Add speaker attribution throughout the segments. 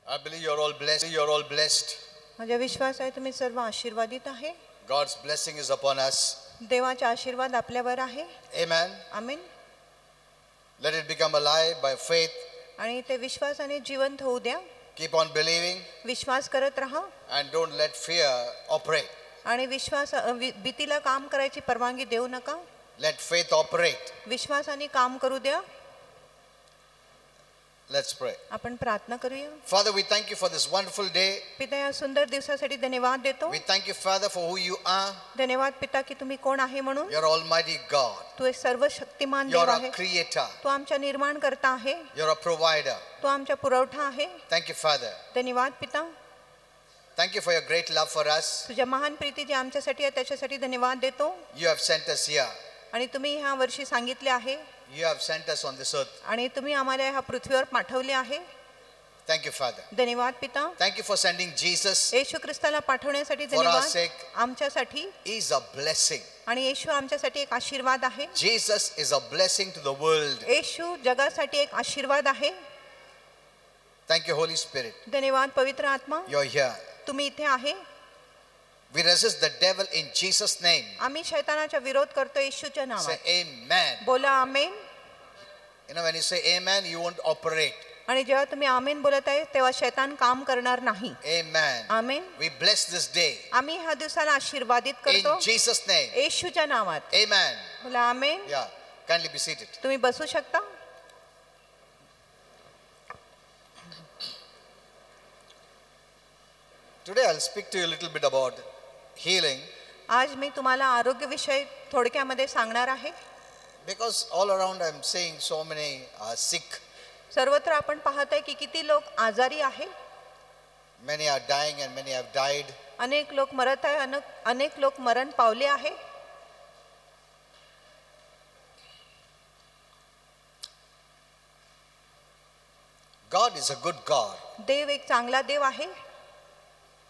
Speaker 1: I believe you're all blessed. You're all blessed.
Speaker 2: माझा विश्वास आहे तुम्ही सर्व आशीर्वादित आहे.
Speaker 1: God's blessing is upon us.
Speaker 2: देवाचा आशीर्वाद आपल्यावर आहे.
Speaker 1: Amen.
Speaker 2: Amen.
Speaker 1: Let it become alive by faith.
Speaker 2: आणि ते विश्वासाने जिवंत होऊ द्या.
Speaker 1: Keep on believing.
Speaker 2: विश्वास करत राहा.
Speaker 1: And don't let fear operate.
Speaker 2: आणि भीतीला काम करायची परवानगी देऊ नका.
Speaker 1: Let faith operate.
Speaker 2: विश्वासाने काम करू द्या.
Speaker 1: Let's pray.
Speaker 2: आपण प्रार्थना करूया.
Speaker 1: Father, we thank you for this wonderful day.
Speaker 2: पिता या सुंदर दिवसासाठी धन्यवाद देतो.
Speaker 1: We thank you, Father, for who you are.
Speaker 2: धन्यवाद पिता की तुम्ही कोण आहे म्हणून.
Speaker 1: You're Almighty God.
Speaker 2: तू एक सर्वशक्तिमान देव
Speaker 1: You're
Speaker 2: आहे.
Speaker 1: our creator.
Speaker 2: तू आमच्या निर्माण करता आहे.
Speaker 1: You're a provider.
Speaker 2: तू आमचा पुरवठा आहे.
Speaker 1: Thank you, Father.
Speaker 2: धन्यवाद पिता.
Speaker 1: Thank you for your great love for us.
Speaker 2: तुझ्या महान प्रीती जी आमच्यासाठी आहे त्याच्यासाठी धन्यवाद देतो.
Speaker 1: You have sent us here.
Speaker 2: आणि तुम्ही ह्या वर्षी सांगितले आहे.
Speaker 1: You have sent us on this earth.
Speaker 2: आणि तुम्ही आम्हाला ह्या पृथ्वीवर पाठवले आहे.
Speaker 1: Thank you, Father.
Speaker 2: धन्यवाद पिता.
Speaker 1: Thank you for sending Jesus.
Speaker 2: येशू ख्रिस्ताला पाठवण्यासाठी
Speaker 1: For our
Speaker 2: धन्यवाद.
Speaker 1: sake.
Speaker 2: आमच्यासाठी
Speaker 1: He is a blessing.
Speaker 2: आणि येशू आमच्यासाठी एक आशीर्वाद आहे.
Speaker 1: Jesus is a blessing to the world.
Speaker 2: येशू जगासाठी एक आशीर्वाद आहे.
Speaker 1: Thank you, Holy Spirit.
Speaker 2: धन्यवाद पवित्र आत्मा.
Speaker 1: You're here.
Speaker 2: तुम्ही इथे आहे.
Speaker 1: We resist the devil in Jesus' name.
Speaker 2: आम्ही शैतानाचा विरोध करतो येशूच्या
Speaker 1: Say
Speaker 2: नावात.
Speaker 1: amen.
Speaker 2: बोला आमेन.
Speaker 1: You know, when you say amen, you won't operate.
Speaker 2: आणि जेव्हा तुम्ही आमेन बोलत आहे तेव्हा शैतान काम करणार नाही.
Speaker 1: Amen.
Speaker 2: Amen.
Speaker 1: We bless this day.
Speaker 2: आम्ही ह्या दिवसाला आशीर्वादित करतो
Speaker 1: In Jesus' name.
Speaker 2: येशूच्या नावात.
Speaker 1: Amen.
Speaker 2: बोला आमेन.
Speaker 1: Yeah. Kindly be seated.
Speaker 2: तुम्ही बसू शकता.
Speaker 1: Today I'll speak to you a little bit about healing.
Speaker 2: आज मी तुम्हाला आरोग्य विषय थोडक्यामध्ये सांगणार आहे.
Speaker 1: Because all around I'm seeing so many sick.
Speaker 2: सर्वत्र आपण पाहत आहे की किती लोक आजारी आहे.
Speaker 1: Many are dying and many have died.
Speaker 2: अनेक लोक मरत आहे. अनेक लोक मरण पावले आहे.
Speaker 1: God is a good God.
Speaker 2: देव एक चांगला देव आहे.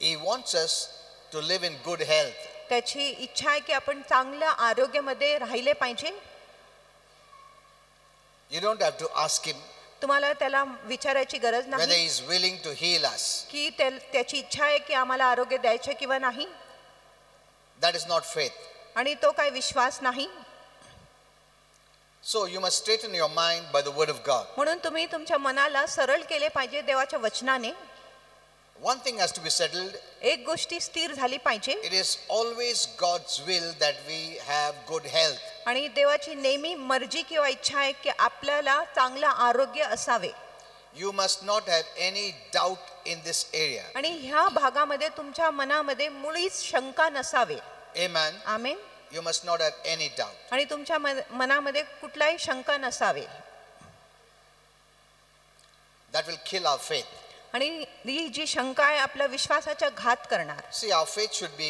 Speaker 1: He wants us to live in good health.
Speaker 2: त्याची इच्छा आहे की आपण चांगल्या आरोग्यामध्ये राहिले पाहिजे.
Speaker 1: You don't have to ask him
Speaker 2: तुम्हाला त्याला विचारायची गरज
Speaker 1: whether
Speaker 2: नाही
Speaker 1: he is willing to heal us.
Speaker 2: की त्याची इच्छा आहे की आम्हाला आरोग्य द्यायचे किंवा नाही.
Speaker 1: That is not faith.
Speaker 2: आणि तो काय विश्वास नाही.
Speaker 1: So you must straighten your mind by the word of God.
Speaker 2: म्हणून तुम्ही तुमच्या मनाला सरळ केले पाहिजे देवाच्या वचनाने.
Speaker 1: One thing has to be settled.
Speaker 2: एक गोष्टी स्थिर झाली पाहिजे.
Speaker 1: It is always God's will that we have good health.
Speaker 2: आणि देवाची नेहमी मर्जी किंवा इच्छा आहे की आपल्याला चांगलं आरोग्य असावे.
Speaker 1: You must not have any doubt in this area.
Speaker 2: आणि ह्या भागामध्ये तुमच्या मनामध्ये मुळीच शंका नसावे.
Speaker 1: Amen.
Speaker 2: Amen.
Speaker 1: You must not have any doubt.
Speaker 2: आणि तुमच्या मनामध्ये कुठलाही शंका नसावे.
Speaker 1: That will kill our faith.
Speaker 2: आणि ही जी शंका आहे आपल्या विश्वासाचा घात करणार.
Speaker 1: See, our faith should be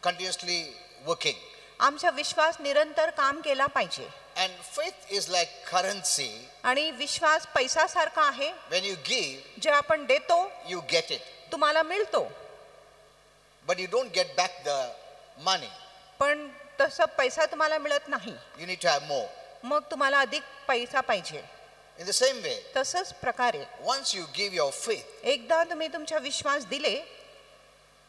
Speaker 1: continuously working.
Speaker 2: आमचा विश्वास निरंतर काम केला पाहिजे.
Speaker 1: And faith is like currency.
Speaker 2: आणि विश्वास पैसासारखा आहे.
Speaker 1: When you give,
Speaker 2: जे आपण देतो
Speaker 1: you get it.
Speaker 2: तुम्हाला मिळतो.
Speaker 1: But you don't get back the money.
Speaker 2: पण तसं पैसा तुम्हाला मिळत नाही.
Speaker 1: You need to have more.
Speaker 2: मग तुम्हाला अधिक पैसा पाहिजे.
Speaker 1: In the same way,
Speaker 2: तसंच प्रकारे
Speaker 1: once you give your faith,
Speaker 2: एकदा तुम्ही तुमचा विश्वास दिले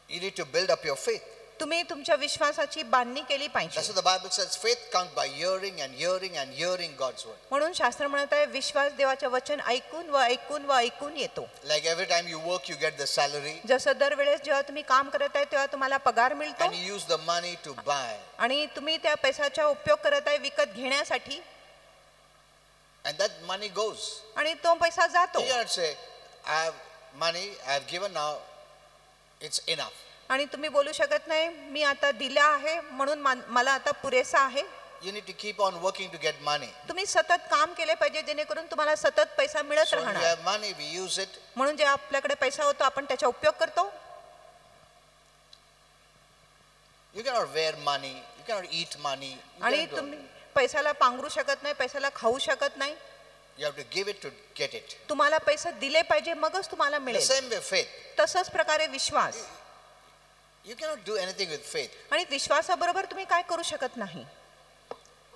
Speaker 1: you need to build up your faith.
Speaker 2: तुम्ही तुमच्या विश्वासाची बांधणी केली पाहिजे.
Speaker 1: That's what the Bible says. Faith comes by hearing and hearing and hearing God's word.
Speaker 2: म्हणून शास्त्र म्हणत आहे विश्वास देवाचे वचन ऐकून व ऐकून व ऐकून येतो.
Speaker 1: Like every time you work, you get the salary.
Speaker 2: जसं दरवेळेस जेव्हा तुम्ही काम करत आहे तेव्हा तुम्हाला पगार मिळतो.
Speaker 1: And you use the money to buy.
Speaker 2: आणि तुम्ही त्या पैशाचा उपयोग करत आहे विकत घेण्यासाठी.
Speaker 1: And that money goes.
Speaker 2: आणि तो पैसा जातो.
Speaker 1: You cannot say, I have money, I have given now, it's enough.
Speaker 2: आणि तुम्ही बोलू शकत नाही मी आता दिला आहे म्हणून मला आता पुरेसा आहे.
Speaker 1: You need to keep on working to get money.
Speaker 2: तुम्ही सतत काम केले पाहिजे जेणेकरून तुम्हाला सतत पैसा मिळत
Speaker 1: So when we
Speaker 2: राहणार.
Speaker 1: have money, we use it.
Speaker 2: म्हणून जे आपल्याकडे पैसा होतो आपण त्याचा उपयोग करतो.
Speaker 1: You cannot wear money, you cannot eat money. You
Speaker 2: आणि
Speaker 1: cannot do
Speaker 2: तुम्ही
Speaker 1: it.
Speaker 2: पैशाला पांघरू शकत नाही, पैशाला खाऊ शकत नाही.
Speaker 1: You have to give it to get it.
Speaker 2: तुम्हाला पैसे दिले पाहिजे मगच तुम्हाला
Speaker 1: The
Speaker 2: मिळेल.
Speaker 1: same way faith.
Speaker 2: तसंच प्रकारे विश्वास.
Speaker 1: You cannot do anything with faith.
Speaker 2: आणि विश्वासाबरोबर तुम्ही काय करू शकत नाही.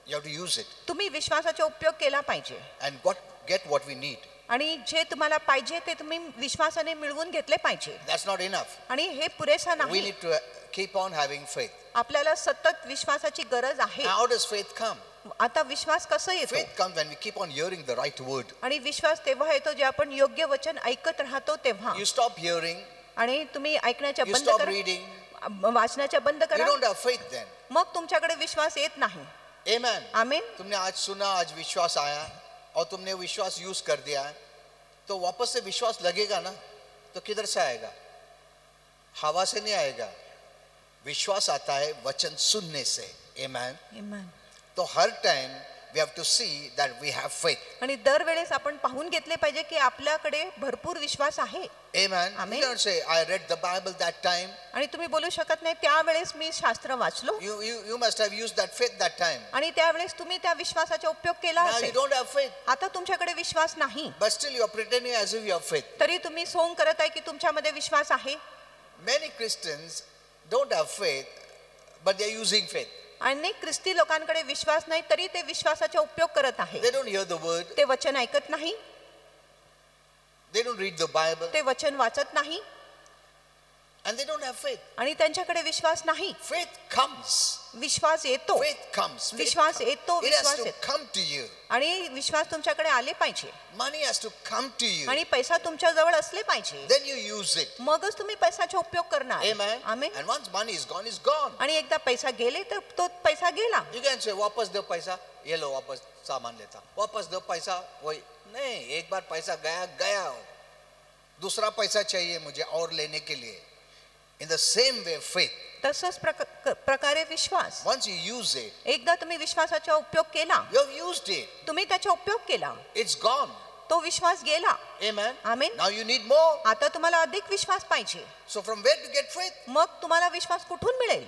Speaker 1: You have to use it
Speaker 2: तुम्ही विश्वासाचा उपयोग केला पाहिजे.
Speaker 1: and get what we need.
Speaker 2: आणि जे तुम्हाला पाहिजे ते तुम्ही विश्वासाने मिळवून घेतले पाहिजे.
Speaker 1: That's not enough.
Speaker 2: आणि हे पुरेसा
Speaker 1: We
Speaker 2: नाही.
Speaker 1: need to keep on having faith.
Speaker 2: आपल्याला सतत विश्वासाची गरज आहे.
Speaker 1: How does faith come?
Speaker 2: आता विश्वास कसा येतो?
Speaker 1: Faith comes when we keep on hearing the right word.
Speaker 2: आणि विश्वास तेव्हा येतो जे आपण योग्य वचन ऐकत राहतो तेव्हा.
Speaker 1: You stop hearing,
Speaker 2: आणि तुम्ही ऐकण्याच्या
Speaker 1: you
Speaker 2: बंद
Speaker 1: stop
Speaker 2: करा,
Speaker 1: reading,
Speaker 2: वाचनाच्या बंद
Speaker 1: you
Speaker 2: करा,
Speaker 1: don't have faith then.
Speaker 2: मग तुमच्याकडे विश्वास येत नाही.
Speaker 1: Amen.
Speaker 2: आमीन.
Speaker 1: तुमने आज सुना, आज विश्वास आया और तुमने विश्वास यूज कर दिया है, तो वापस से विश्वास लगेगा ना, तो किधर से आएगा? हवा से नहीं आएगा. विश्वास आता है वचन सुनने से. Amen.
Speaker 2: आमीन.
Speaker 1: तो हर time we have to see that we have faith.
Speaker 2: आणि दरवेळेस आपण पाहून घेतले पाहिजे की आपल्याकडे भरपूर विश्वास आहे.
Speaker 1: Amen.
Speaker 2: Amen.
Speaker 1: You don't say I read the Bible that time.
Speaker 2: आणि तुम्ही बोलू शकत नाही त्यावेळेस मी शास्त्र वाचलो.
Speaker 1: You must have used that faith that time.
Speaker 2: आणि त्यावेळेस तुम्ही त्या विश्वासाचा उपयोग केला
Speaker 1: Now you
Speaker 2: असेल.
Speaker 1: don't have faith,
Speaker 2: आता तुमच्याकडे विश्वास नाही,
Speaker 1: but still you are pretending as if you have faith.
Speaker 2: तरी तुम्ही सोंग करत आहे की तुमच्यामध्ये विश्वास आहे.
Speaker 1: Many Christians don't have faith, but they are using faith.
Speaker 2: अनेक ख्रिस्ती लोकांकडे विश्वास नाही तरी ते विश्वासाचा उपयोग करत आहे.
Speaker 1: They don't hear the word.
Speaker 2: ते वचन ऐकत नाही,
Speaker 1: They don't read the Bible,
Speaker 2: ते वचन वाचत नाही
Speaker 1: and they don't have faith.
Speaker 2: आणि त्यांच्याकडे विश्वास नाही.
Speaker 1: Faith comes.
Speaker 2: विश्वास येतो,
Speaker 1: Faith comes. Faith
Speaker 2: विश्वास
Speaker 1: comes.
Speaker 2: येतो,
Speaker 1: It has
Speaker 2: विश्वास
Speaker 1: to
Speaker 2: येतो.
Speaker 1: come to you.
Speaker 2: आणि विश्वास तुमच्याकडे आले पाहिजे.
Speaker 1: Money has to come to you.
Speaker 2: आणि पैसा तुमच्या जवळ असले पाहिजे,
Speaker 1: Then you use it.
Speaker 2: मगच तुम्ही पैशाचा उपयोग करणार.
Speaker 1: Amen.
Speaker 2: Amen.
Speaker 1: And once money is gone, it's gone.
Speaker 2: आणि एकदा पैसा गेले तर तो पैसा गेला.
Speaker 1: You can say वापस दो पैसा, ये लो वापस सामान लेता, वापस दो पैसा, वही नहीं. एक बार पैसा गया गया, दूसरा पैसा चाहिए मुझे और लेने के लिए. In the same way, faith.
Speaker 2: तसंच प्रकारे विश्वास.
Speaker 1: Once you use it,
Speaker 2: एकदा तुम्ही विश्वासाचा उपयोग केला,
Speaker 1: you have used it.
Speaker 2: तुम्ही त्याचा उपयोग केला,
Speaker 1: It's gone.
Speaker 2: तो विश्वास गेला.
Speaker 1: Amen.
Speaker 2: Amen.
Speaker 1: Now you need more.
Speaker 2: आता तुम्हाला अधिक विश्वास पाहिजे.
Speaker 1: So from where to get faith?
Speaker 2: मग तुम्हाला विश्वास कुठून मिळेल?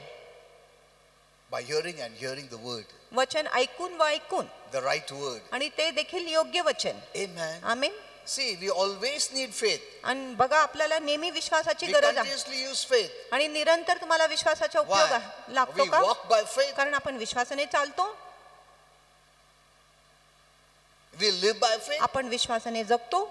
Speaker 1: By hearing and hearing the word,
Speaker 2: वचन ऐकून व ऐकून,
Speaker 1: the right word.
Speaker 2: आणि ते देखील योग्य वचन.
Speaker 1: Amen.
Speaker 2: Amen.
Speaker 1: See, we always need faith.
Speaker 2: आणि बघा आपल्याला नेहमी विश्वासाची
Speaker 1: We
Speaker 2: गरज आहे.
Speaker 1: continuously use faith.
Speaker 2: आणि निरंतर तुम्हाला विश्वासाचा उपयोग
Speaker 1: Why?
Speaker 2: लागतो
Speaker 1: We
Speaker 2: का?
Speaker 1: walk by faith.
Speaker 2: कारण आपण विश्वासाने चालतो,
Speaker 1: We live by faith.
Speaker 2: आपण विश्वासाने जगतो,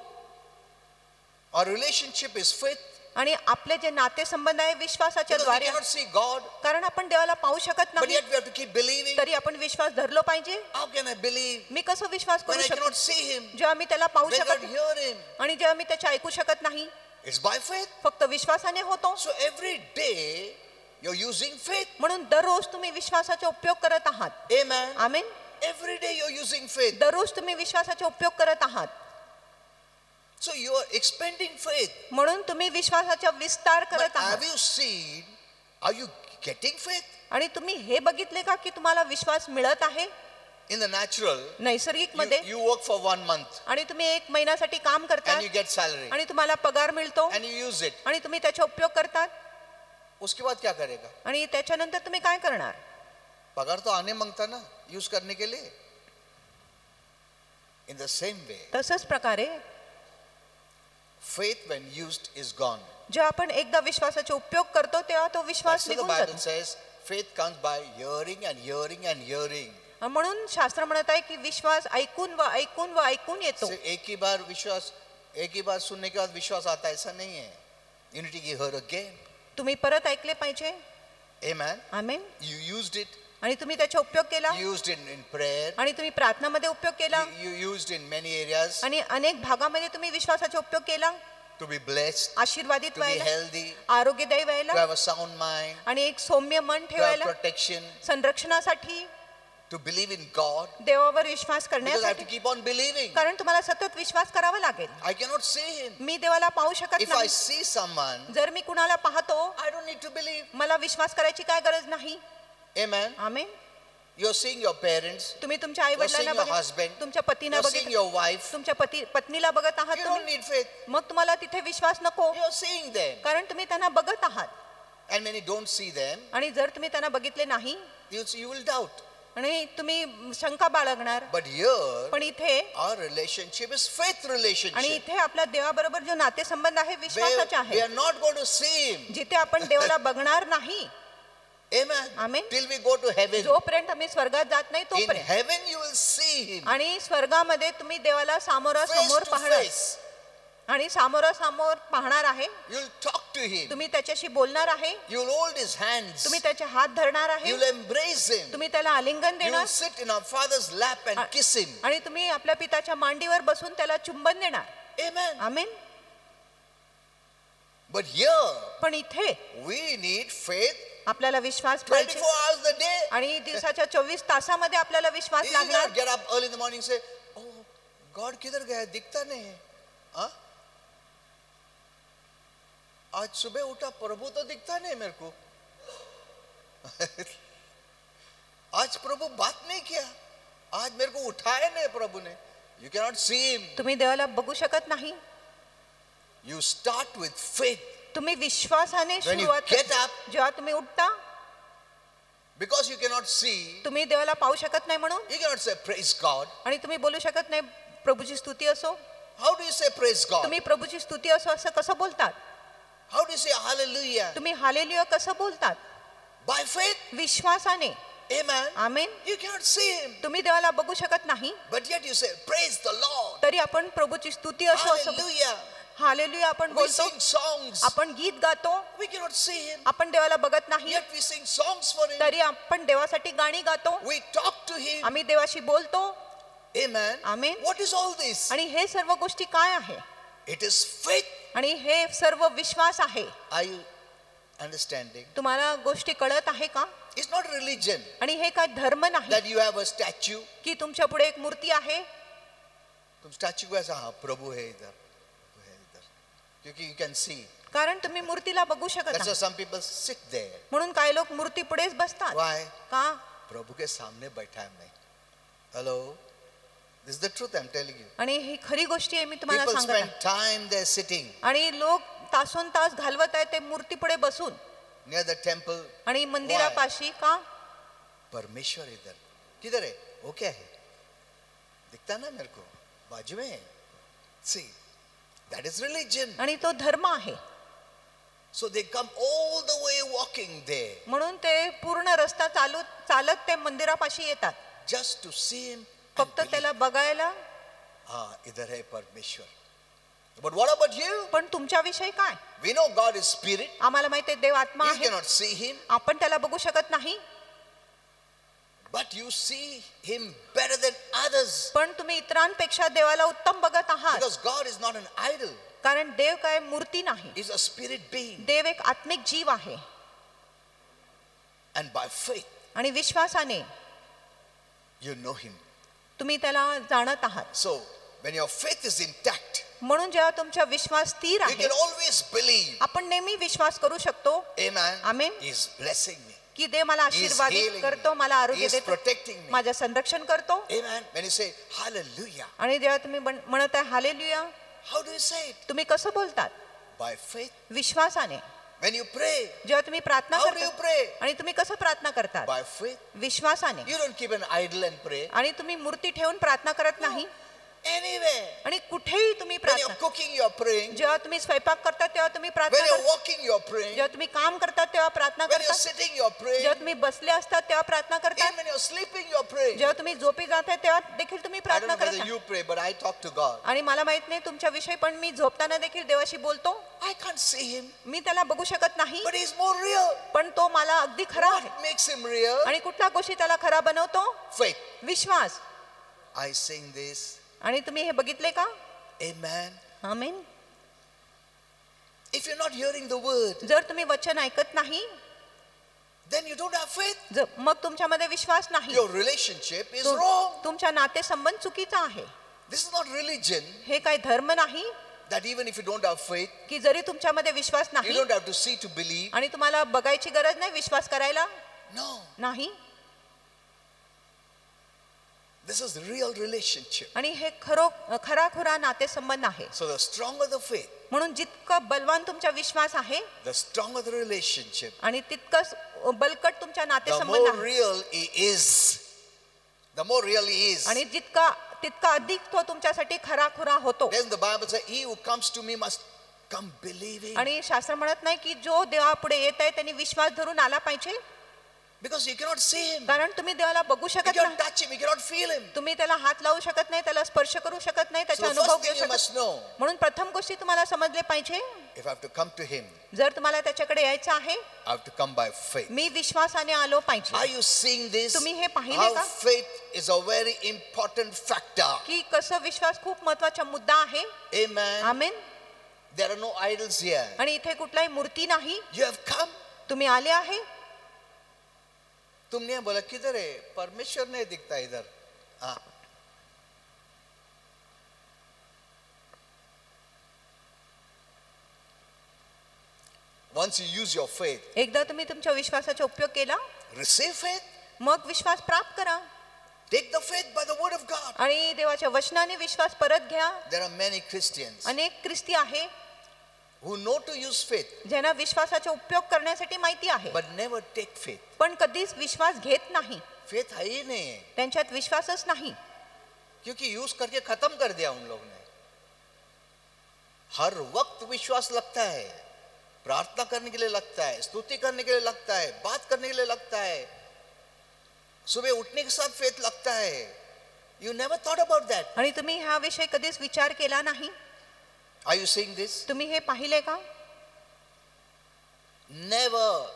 Speaker 1: Our relationship is faith.
Speaker 2: आणि आपले जे नातेसंबंध आहे विश्वासाच्या
Speaker 1: Because we
Speaker 2: द्वारे.
Speaker 1: cannot see God,
Speaker 2: कारण आपण देवाला पाहू शकत
Speaker 1: but
Speaker 2: नाही,
Speaker 1: yet we have to keep believing.
Speaker 2: तरी आपण विश्वास धरलो पाहिजे.
Speaker 1: How can I believe
Speaker 2: मी कसं विश्वास
Speaker 1: when
Speaker 2: करू
Speaker 1: I
Speaker 2: शकतो
Speaker 1: cannot see Him,
Speaker 2: जेव्हा मी त्याला पाहू
Speaker 1: when I
Speaker 2: शकत
Speaker 1: cannot hear Him?
Speaker 2: आणि जेव्हा मी त्याचे ऐकू शकत नाही?
Speaker 1: It's by faith.
Speaker 2: फक्त विश्वासाने होतो.
Speaker 1: So every day you're using faith.
Speaker 2: म्हणून दररोज तुम्ही विश्वासाचा उपयोग करत आहात.
Speaker 1: Amen.
Speaker 2: Amen.
Speaker 1: Every day you're using faith.
Speaker 2: दररोज तुम्ही विश्वासाचा उपयोग करत आहात.
Speaker 1: So you are expanding faith.
Speaker 2: म्हणून तुम्ही विश्वासाचा विस्तार
Speaker 1: But
Speaker 2: करत आहात.
Speaker 1: have you seen, are you getting faith?
Speaker 2: आणि तुम्ही हे बघितले का की तुम्हाला विश्वास मिळत आहे?
Speaker 1: In the natural,
Speaker 2: नैसर्गिक मध्ये
Speaker 1: you work for 1 month
Speaker 2: आणि तुम्ही 1 महिन्यासाठी काम करता
Speaker 1: and you get salary
Speaker 2: आणि तुम्हाला पगार मिळतो
Speaker 1: and you use it.
Speaker 2: आणि तुम्ही त्याचा उपयोग करतात,
Speaker 1: उसके बाद क्या करेगा?
Speaker 2: आणि त्याच्यानंतर तुम्ही काय करणार?
Speaker 1: पगार तो आने मांगता ना यूज करने के लिए. In the same way,
Speaker 2: तसंच प्रकारे
Speaker 1: faith when used is gone.
Speaker 2: जेव्हा आपण एकदा विश्वासाचा उपयोग करतो तेव्हा तो
Speaker 1: That's
Speaker 2: विश्वास
Speaker 1: why the
Speaker 2: निघून
Speaker 1: Bible
Speaker 2: जातो.
Speaker 1: says faith comes by hearing and hearing and hearing.
Speaker 2: म्हणून शास्त्र म्हणत आहे की विश्वास ऐकून व ऐकून व ऐकून येतो.
Speaker 1: सिर्फ एक ही बार सुनने के बाद विश्वास आता है, ऐसा नहीं है. You need to hear again.
Speaker 2: तुम्ही परत ऐकले पाहिजे.
Speaker 1: Amen.
Speaker 2: Amen.
Speaker 1: You used it.
Speaker 2: आणि तुम्ही त्याचा उपयोग केला,
Speaker 1: You used it in prayer.
Speaker 2: आणि तुम्ही प्रार्थनामध्ये उपयोग केला,
Speaker 1: You used in many areas
Speaker 2: आणि अनेक भागामध्ये तुम्ही विश्वासाचा उपयोग केला,
Speaker 1: to be blessed,
Speaker 2: आशीर्वादित
Speaker 1: to be
Speaker 2: व्हायला,
Speaker 1: healthy,
Speaker 2: आरोग्यदायी
Speaker 1: to
Speaker 2: व्हायला,
Speaker 1: have a sound mind,
Speaker 2: आणि एक सौम्य मन
Speaker 1: to have
Speaker 2: ठेवायला,
Speaker 1: protection,
Speaker 2: संरक्षणासाठी,
Speaker 1: to believe in God.
Speaker 2: देवावर विश्वास
Speaker 1: Because I have to
Speaker 2: करण्यासाठी.
Speaker 1: keep on believing.
Speaker 2: कारण तुम्हाला सतत विश्वास करावा लागेल.
Speaker 1: I cannot see Him.
Speaker 2: मी देवाला पाहू शकत
Speaker 1: If I
Speaker 2: नाही.
Speaker 1: see someone,
Speaker 2: जर मी कुणाला पाहतो,
Speaker 1: I don't need to believe.
Speaker 2: मला विश्वास करायची काय गरज नाही.
Speaker 1: Amen.
Speaker 2: Amen.
Speaker 1: You're seeing your parents,
Speaker 2: तुम्ही तुमच्या आई
Speaker 1: You're seeing
Speaker 2: वडिलांना
Speaker 1: your husband.
Speaker 2: बघितलं, तुमच्या पतींना
Speaker 1: you're seeing
Speaker 2: बघितलं,
Speaker 1: your wife.
Speaker 2: तुमच्या पत्नीला बघत आहात
Speaker 1: You
Speaker 2: तुम्ही,
Speaker 1: don't need faith.
Speaker 2: मग तुम्हाला तिथे विश्वास नको,
Speaker 1: You're seeing them.
Speaker 2: कारण तुम्ही त्यांना बघत आहात.
Speaker 1: And when you don't see them,
Speaker 2: आणि जर तुम्ही त्यांना बघितले नाही
Speaker 1: you will doubt.
Speaker 2: आणि तुम्ही शंका बाळगणार.
Speaker 1: But here,
Speaker 2: पण इथे
Speaker 1: our relationship is faith
Speaker 2: आणि
Speaker 1: relationship.
Speaker 2: इथे आपल्या देवाबरोबर जो नातेसंबंध आहे
Speaker 1: Where
Speaker 2: विश्वासाचे
Speaker 1: we
Speaker 2: आहे,
Speaker 1: are not going to see Him.
Speaker 2: जिथे आपण देवाला बघणार नाही.
Speaker 1: Amen.
Speaker 2: Amen.
Speaker 1: Till we go to heaven.
Speaker 2: जोपर्यंत आम्ही स्वर्गात जात नाही
Speaker 1: In
Speaker 2: तोपर्यंत.
Speaker 1: heaven you will see him
Speaker 2: आणि स्वर्गामध्ये तुम्ही देवाला
Speaker 1: face
Speaker 2: समोरासमोर
Speaker 1: to
Speaker 2: पाहणार
Speaker 1: face.
Speaker 2: आणि समोरासमोर पाहणार आहे.
Speaker 1: You'll talk to him.
Speaker 2: तुम्ही त्याच्याशी बोलणार आहे.
Speaker 1: You'll hold his hands.
Speaker 2: तुम्ही त्याचे हात धरणार आहे.
Speaker 1: You'll embrace him.
Speaker 2: तुम्ही त्याला आलिंगन
Speaker 1: You'll
Speaker 2: देणार
Speaker 1: sit in our Father's lap and kiss him.
Speaker 2: आणि तुम्ही आपल्या पिताच्या मांडीवर बसून त्याला चुंबन देणार.
Speaker 1: Amen.
Speaker 2: आमेन.
Speaker 1: But here
Speaker 2: पण इथे
Speaker 1: we need faith
Speaker 2: आपल्याला विश्वास
Speaker 1: 24
Speaker 2: पाहिजे
Speaker 1: hours a day.
Speaker 2: आणि दिवसाच्या 24 तासामध्ये आपल्याला विश्वास
Speaker 1: You
Speaker 2: लागणार.
Speaker 1: not get up early in the morning and say, "Oh, God किधर गया? दिखता नहीं है." हाँ? आज सुबह उठा, प्रभु तो दिखता नहीं मेरे को. आज प्रभु बात नहीं किया, आज मेरे को उठाया नहीं प्रभु ने. You cannot see him.
Speaker 2: तुम्ही देवाला बघू शकत नाही.
Speaker 1: You start with faith.
Speaker 2: तुम्ही विश्वासाने
Speaker 1: When you
Speaker 2: सुरुवात
Speaker 1: get up,
Speaker 2: जेव्हा तुम्ही उठता
Speaker 1: because you cannot see,
Speaker 2: तुम्ही देवाला पाहू शकत नाही म्हणून
Speaker 1: you cannot say praise God.
Speaker 2: आणि तुम्ही बोलू शकत नाही प्रभूची स्तुती असो.
Speaker 1: How do you say praise God?
Speaker 2: तुम्ही प्रभूची स्तुती असो असं कसं बोलतात?
Speaker 1: How do you say hallelujah?
Speaker 2: तुम्ही हालेलुया कसं बोलतात?
Speaker 1: By faith.
Speaker 2: विश्वासाने.
Speaker 1: Amen.
Speaker 2: Amen.
Speaker 1: You cannot see him.
Speaker 2: तुम्ही देवाला बघू शकत नाही
Speaker 1: But yet you say, praise the Lord.
Speaker 2: तरी आपण प्रभूची स्तुती असो असं
Speaker 1: Hallelujah.
Speaker 2: हालेलुया आपण
Speaker 1: We
Speaker 2: बोलतो.
Speaker 1: sing songs.
Speaker 2: आपण गीत गातो.
Speaker 1: We cannot see him.
Speaker 2: आपण देवाला बघत नाही
Speaker 1: Yet we sing songs for him.
Speaker 2: तरी आपण देवासाठी गाणी गातो.
Speaker 1: We talk to him.
Speaker 2: आम्ही देवाशी बोलतो.
Speaker 1: Amen.
Speaker 2: Amen.
Speaker 1: What is all this?
Speaker 2: आणि हे सर्व गोष्टी काय आहे?
Speaker 1: It is faith.
Speaker 2: आणि हे सर्व विश्वास आहे.
Speaker 1: Are you understanding?
Speaker 2: तुम्हाला गोष्टी कळत आहे का?
Speaker 1: It's not religion
Speaker 2: आणि हे काय धर्म नाही
Speaker 1: that you have a statue.
Speaker 2: की तुमच्या पुढे एक मूर्ती आहे.
Speaker 1: तुम स्टैच्यू को ऐसा, हाँ प्रभु है इधर, वो है इधर, क्योंकि you can see.
Speaker 2: कारण तुम्ही मूर्तीला बघू शकत
Speaker 1: That's why
Speaker 2: नाही.
Speaker 1: some people sit there.
Speaker 2: म्हणून काही लोक मूर्ती पुढेच बसतात.
Speaker 1: Why?
Speaker 2: का?
Speaker 1: प्रभु के सामने बैठा है मैं. Hello. This is the truth I'm telling you.
Speaker 2: आणि ही खरी गोष्टी आहे मी तुम्हाला
Speaker 1: People
Speaker 2: सांगत
Speaker 1: spend
Speaker 2: आहे.
Speaker 1: time there sitting
Speaker 2: आणि लोक तासोन तास घालवत आहेत ते मूर्ती पुढे बसून
Speaker 1: near the temple.
Speaker 2: आणि मंदिरापाशी. का?
Speaker 1: परमेश्वर इधर, किधर है? वो क्या है? दिखता ना मेरे को, बाजू में है. See, that is religion.
Speaker 2: आणि तो धर्म आहे.
Speaker 1: So they come all the way walking there
Speaker 2: म्हणून ते पूर्ण रस्ता चालत ते मंदिरापाशी येतात
Speaker 1: just to see him and
Speaker 2: फक्त
Speaker 1: believe.
Speaker 2: त्याला बघायला.
Speaker 1: हाँ, इधर है परमेश्वर. But what about you?
Speaker 2: पण तुमच्याविषयी काय?
Speaker 1: We know God is spirit.
Speaker 2: आम्हाला माहिती आहे देव आत्मा
Speaker 1: You
Speaker 2: आहे.
Speaker 1: cannot see him,
Speaker 2: आपण त्याला बघू शकत नाही.
Speaker 1: but you see him better than others
Speaker 2: पण तुम्ही इतरांपेक्षा देवाला उत्तम बघत आहात.
Speaker 1: because God is not an idol.
Speaker 2: कारण देव काय मूर्ती नाही.
Speaker 1: He's a spirit being.
Speaker 2: देव एक आत्मिक जीव आहे.
Speaker 1: And by faith,
Speaker 2: आणि विश्वासाने
Speaker 1: you know him.
Speaker 2: तुम्ही त्याला जाणत आहात.
Speaker 1: So when your faith is intact,
Speaker 2: म्हणून जेव्हा तुमचा विश्वास स्थिर
Speaker 1: you
Speaker 2: आहे
Speaker 1: can always believe.
Speaker 2: आपण नेहमी विश्वास करू शकतो
Speaker 1: Amen.
Speaker 2: Amen.
Speaker 1: He's blessing me.
Speaker 2: की देव मला
Speaker 1: He is
Speaker 2: आशीर्वादित
Speaker 1: healing
Speaker 2: करतो,
Speaker 1: me.
Speaker 2: मला
Speaker 1: He
Speaker 2: आरोग्य
Speaker 1: is
Speaker 2: देतो,
Speaker 1: protecting me.
Speaker 2: माझं संरक्षण करतो.
Speaker 1: Amen. When you say hallelujah,
Speaker 2: आणि जेव्हा तुम्ही म्हणत आहे hallelujah,
Speaker 1: how do you say it?
Speaker 2: तुम्ही कसं बोलतात?
Speaker 1: By faith.
Speaker 2: विश्वासाने.
Speaker 1: When you pray,
Speaker 2: जेव्हा तुम्ही प्रार्थना
Speaker 1: how do you
Speaker 2: करता
Speaker 1: pray?
Speaker 2: आणि तुम्ही कसं प्रार्थना करतात?
Speaker 1: By faith.
Speaker 2: विश्वासाने.
Speaker 1: You don't keep an idol and pray.
Speaker 2: आणि तुम्ही मूर्ती ठेवून प्रार्थना करत नाही.
Speaker 1: Anywhere.
Speaker 2: आणि कुठेही तुम्ही
Speaker 1: When you're
Speaker 2: प्रार्थना,
Speaker 1: cooking, you're praying.
Speaker 2: जेव्हा तुम्ही स्वयंपाक करता तेव्हा तुम्ही प्रार्थना
Speaker 1: When you're
Speaker 2: करता,
Speaker 1: walking, you're praying.
Speaker 2: जेव्हा तुम्ही काम करता तेव्हा प्रार्थना
Speaker 1: When you're
Speaker 2: करता,
Speaker 1: sitting, you're praying.
Speaker 2: जेव्हा तुम्ही बसले असतात तेव्हा प्रार्थना करता,
Speaker 1: Even when you're sleeping, you're praying.
Speaker 2: जेव्हा तुम्ही झोपी जाताय तेव्हा देखील तुम्ही
Speaker 1: I don't
Speaker 2: प्रार्थना
Speaker 1: know whether
Speaker 2: करता.
Speaker 1: you pray, but I talk to God.
Speaker 2: आणि मला माहित नाही तुमच्या विषयी पण मी झोपताना देखील देवाशी बोलतो.
Speaker 1: I can't see him,
Speaker 2: मी त्याला बघू शकत नाही,
Speaker 1: but he's more real.
Speaker 2: पण तो मला अगदी खरा आहे.
Speaker 1: What makes him real?
Speaker 2: आणि कुठल्या गोष्टी त्याला खरा बनवतो?
Speaker 1: Faith.
Speaker 2: Vishwas.
Speaker 1: I sing this.
Speaker 2: आणि तुम्ही हे बघितले का?
Speaker 1: Amen.
Speaker 2: Amen.
Speaker 1: If you're not hearing the word,
Speaker 2: जर तुम्ही वचन ऐकत नाही
Speaker 1: then you don't have faith.
Speaker 2: मग तुमच्यामध्ये विश्वास नाही.
Speaker 1: Your relationship is wrong.
Speaker 2: तुमच्या नातेसंबंध चुकीचा आहे.
Speaker 1: This is not religion
Speaker 2: हे काही धर्म नाही
Speaker 1: that even if you don't have faith,
Speaker 2: की जरी तुमच्यामध्ये विश्वास
Speaker 1: you
Speaker 2: नाही
Speaker 1: don't have to see to believe.
Speaker 2: आणि तुम्हाला बघायची गरज नाही विश्वास करायला.
Speaker 1: No.
Speaker 2: नाही.
Speaker 1: This is real relationship.
Speaker 2: आणि हे खरा नातेसंबंध आहे.
Speaker 1: So the stronger the faith,
Speaker 2: म्हणून जितकं बलवान तुमचा विश्वास आहे
Speaker 1: the stronger the relationship,
Speaker 2: आणि तितकंच बलकट तुमच्या
Speaker 1: the
Speaker 2: नातेसंबंध
Speaker 1: more
Speaker 2: आहे.
Speaker 1: real he is. The more real he is.
Speaker 2: आणि तितका अधिक तो तुमच्यासाठी खरा होतो.
Speaker 1: Then the Bible says, he who comes to me must come believing.
Speaker 2: आणि शास्त्र म्हणत नाही की जो देवापुढे येत आहे त्यांनी विश्वास धरून आला पाहिजे.
Speaker 1: Because you cannot see him.
Speaker 2: कारण तुम्ही देवाला बघू
Speaker 1: You
Speaker 2: शकत
Speaker 1: cannot
Speaker 2: नाही,
Speaker 1: touch him. You cannot feel him.
Speaker 2: तुम्ही त्याला हात लावू शकत नाही, त्याला स्पर्श करू शकत नाही,
Speaker 1: So
Speaker 2: त्याचा
Speaker 1: the
Speaker 2: अनुभव
Speaker 1: first
Speaker 2: घेऊ
Speaker 1: thing you
Speaker 2: शकत.
Speaker 1: must know,
Speaker 2: म्हणून प्रथम गोष्टी तुम्हाला समजले पाहिजे,
Speaker 1: if I have to come to him,
Speaker 2: जर तुम्हाला त्याच्याकडे यायचं आहे,
Speaker 1: I have to come by faith.
Speaker 2: मी विश्वासाने आलो
Speaker 1: Are
Speaker 2: पाहिजे.
Speaker 1: you seeing this?
Speaker 2: तुम्ही हे पाहिले
Speaker 1: How
Speaker 2: का?
Speaker 1: faith is a very important factor.
Speaker 2: की कसं विश्वास खूप महत्वाचा मुद्दा आहे.
Speaker 1: Amen.
Speaker 2: Amen.
Speaker 1: There are no idols here.
Speaker 2: आणि इथे कुठलाही मूर्ती नाही,
Speaker 1: You have come.
Speaker 2: तुम्ही आले आहे.
Speaker 1: तुमने बोला किधर है? परमेश्वर नहीं दिखता इधर. हाँ. Once you use your faith,
Speaker 2: एकदा तुम्ही तुमच्या विश्वासाचा उपयोग केला,
Speaker 1: receive faith.
Speaker 2: मग विश्वास प्राप्त करा
Speaker 1: Take the faith by the word of God.
Speaker 2: आणि देवाच्या वचनाने विश्वास परत घ्या.
Speaker 1: There are many Christians
Speaker 2: अनेक ख्रिस्ती आहे
Speaker 1: who know to use faith
Speaker 2: ज्यांना विश्वासाचा उपयोग करण्यासाठी माहिती आहे,
Speaker 1: but never take faith.
Speaker 2: पण कधीच विश्वास घेत नाही.
Speaker 1: Faith है ही नहीं है,
Speaker 2: त्यांच्यात विश्वासच नाही.
Speaker 1: क्योंकि यूज करके खत्म कर दिया उन लोग ने. हर वक्त विश्वास लगता है, प्रार्थना करने के लिए लगता है, स्तुति करने के लिए लगता है, बात करने के लिए लगता है, सुबह उठने के साथ फेथ लगता है. You never thought about that.
Speaker 2: आणि तुम्ही ह्या विषयी कधीच विचार केला नाही.
Speaker 1: Are you seeing this?
Speaker 2: तुम्ही हे पाहिले का?
Speaker 1: Never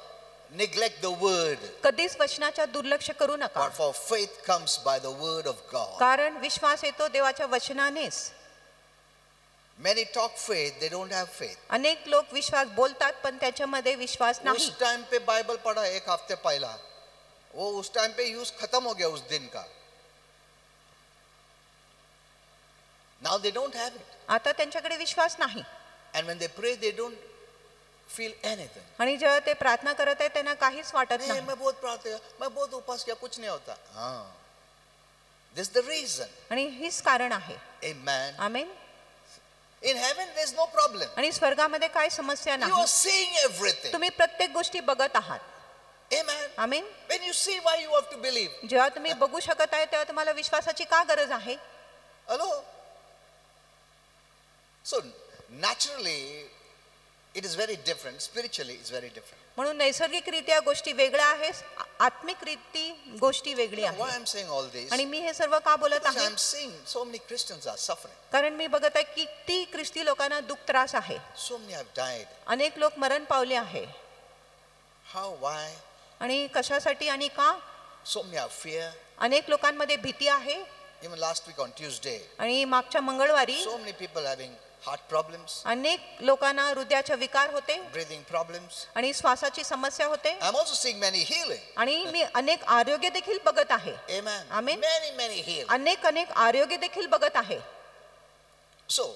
Speaker 1: neglect the word,
Speaker 2: कधीच वचनाच्या दुर्लक्ष करू नका,
Speaker 1: but for faith comes by the word of God.
Speaker 2: कारण विश्वास येतो देवाच्या वचनानेच.
Speaker 1: Many talk faith, they don't have faith.
Speaker 2: अनेक लोक विश्वास बोलतात पण त्याच्यामध्ये विश्वास नाही.
Speaker 1: उस टाइम पे बाइबल पढ़ा एक हफ्ते पहला, वो उस टाइम पे यूज खत्म हो गया उस दिन का. Now they don't have it.
Speaker 2: आता त्यांच्याकडे विश्वास नाही.
Speaker 1: And when they pray, they don't feel anything.
Speaker 2: आणि जेव्हा ते प्रार्थना करत आहेत त्यांना काहीच वाटत
Speaker 1: नहीं,
Speaker 2: नाही.
Speaker 1: मैं बहुत प्रार्थना, मैं बहुत उपवास किया, कुछ नहीं होता. हाँ. This is the reason.
Speaker 2: आणि हेच कारण आहे.
Speaker 1: Amen.
Speaker 2: Amen.
Speaker 1: In heaven, there is no problem.
Speaker 2: आणि स्वर्गामध्ये काय समस्या
Speaker 1: You
Speaker 2: नाही.
Speaker 1: are seeing everything.
Speaker 2: तुम्ही प्रत्येक गोष्टी बघत आहात.
Speaker 1: Amen.
Speaker 2: Amen.
Speaker 1: When you see, why you have to believe?
Speaker 2: जेव्हा तुम्ही बघू शकत आहे तेव्हा तुम्हाला विश्वासाची का गरज आहे?
Speaker 1: Hello. So naturally, it is very different. Spiritually, it's very different.
Speaker 2: म्हणून नैसर्गिकरित्या गोष्टी वेगळ्या आहेत, आत्मिकरित्या गोष्टी वेगळी
Speaker 1: Why
Speaker 2: आहेत.
Speaker 1: I'm saying all this?
Speaker 2: आणि मी हे सर्व का बोलत
Speaker 1: Because
Speaker 2: आहे?
Speaker 1: I'm seeing so many Christians are suffering.
Speaker 2: कारण मी बघत आहे की ती ख्रिस्ती लोकांना दुःख त्रास आहे.
Speaker 1: So many have died.
Speaker 2: अनेक लोक मरण पावले आहे.
Speaker 1: How? Why?
Speaker 2: आणि कशासाठी आणि का?
Speaker 1: So many have fear.
Speaker 2: अनेक लोकांमध्ये भीती आहे.
Speaker 1: Even last week on Tuesday,
Speaker 2: आणि मागच्या मंगळवारी
Speaker 1: so many people having heart problems,
Speaker 2: अनेक लोकांना हृदयाचे विकार होते
Speaker 1: breathing problems.
Speaker 2: आणि श्वासाची समस्या होते.
Speaker 1: I'm also seeing many healing.
Speaker 2: आणि मी अनेक आरोग्य देखील बघत आहे.
Speaker 1: Amen.
Speaker 2: Amen.
Speaker 1: Many heal.
Speaker 2: अनेक आरोग्य देखील बघत आहे.
Speaker 1: So,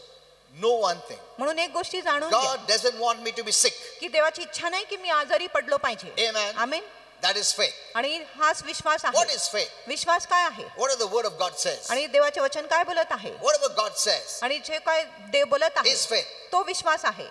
Speaker 1: know one thing.
Speaker 2: म्हणून एक गोष्टी जाणून घ्या
Speaker 1: God doesn't want me to be sick.
Speaker 2: की देवाची इच्छा नाही की मी आजारी पडलो पाहिजे.
Speaker 1: Amen.
Speaker 2: Amen.
Speaker 1: That is faith.
Speaker 2: आणि हाच विश्वास
Speaker 1: What
Speaker 2: आहे.
Speaker 1: is faith?
Speaker 2: विश्वास काय आहे?
Speaker 1: Whatever the word of God says,
Speaker 2: आणि देवाचे वचन काय बोलत आहे?
Speaker 1: whatever God says
Speaker 2: आणि जे काय देव बोलत आहे
Speaker 1: is faith.
Speaker 2: तो विश्वास आहे.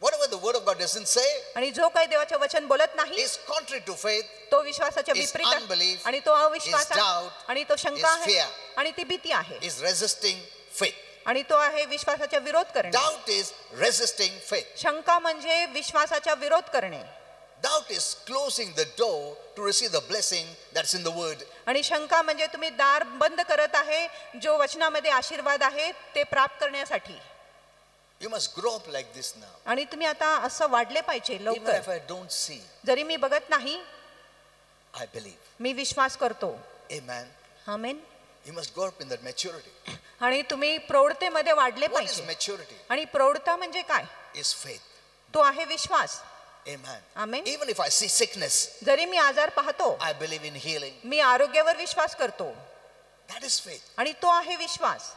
Speaker 1: Whatever the word of God doesn't say
Speaker 2: आणि जो काही देवाचे वचन बोलत नाही
Speaker 1: is contrary to faith,
Speaker 2: तो विश्वासाच्या
Speaker 1: is
Speaker 2: विपरीत आहे.
Speaker 1: unbelief,
Speaker 2: आणि तो अविश्वास
Speaker 1: is
Speaker 2: आहे.
Speaker 1: doubt,
Speaker 2: आणि तो शंका
Speaker 1: is
Speaker 2: आहे.
Speaker 1: fear.
Speaker 2: आणि ती भीती आहे.
Speaker 1: is resisting faith.
Speaker 2: आणि तो आहे विश्वासाचा विरोध करणे.
Speaker 1: Doubt is resisting faith.
Speaker 2: शंका म्हणजे विश्वासाचा विरोध करणे.
Speaker 1: Doubt is closing the door to receive the blessing that's in the word.
Speaker 2: आणि शंका म्हणजे तुम्ही दार बंद करत आहे जो वचनामध्ये आशीर्वाद आहे ते प्राप्त करण्यासाठी.
Speaker 1: You must grow up like this now.
Speaker 2: आणि तुम्ही आता असं वाढले पाहिजे
Speaker 1: Even
Speaker 2: लवकर.
Speaker 1: if I don't see,
Speaker 2: जरी मी बघत नाही
Speaker 1: I believe.
Speaker 2: मी विश्वास करतो.
Speaker 1: Amen.
Speaker 2: Amen.
Speaker 1: You must grow up in that maturity.
Speaker 2: आणि तुम्ही प्रौढतेमध्ये वाढले
Speaker 1: What is
Speaker 2: पाहिजे.
Speaker 1: maturity?
Speaker 2: आणि प्रौढता म्हणजे काय?
Speaker 1: Is faith.
Speaker 2: तो आहे विश्वास.
Speaker 1: Amen.
Speaker 2: Amen.
Speaker 1: Even if I see sickness,
Speaker 2: जरी मी आजार पाहतो
Speaker 1: I believe in healing.
Speaker 2: मी आरोग्यावर विश्वास करतो.
Speaker 1: That is faith.
Speaker 2: आणि तो आहे विश्वास.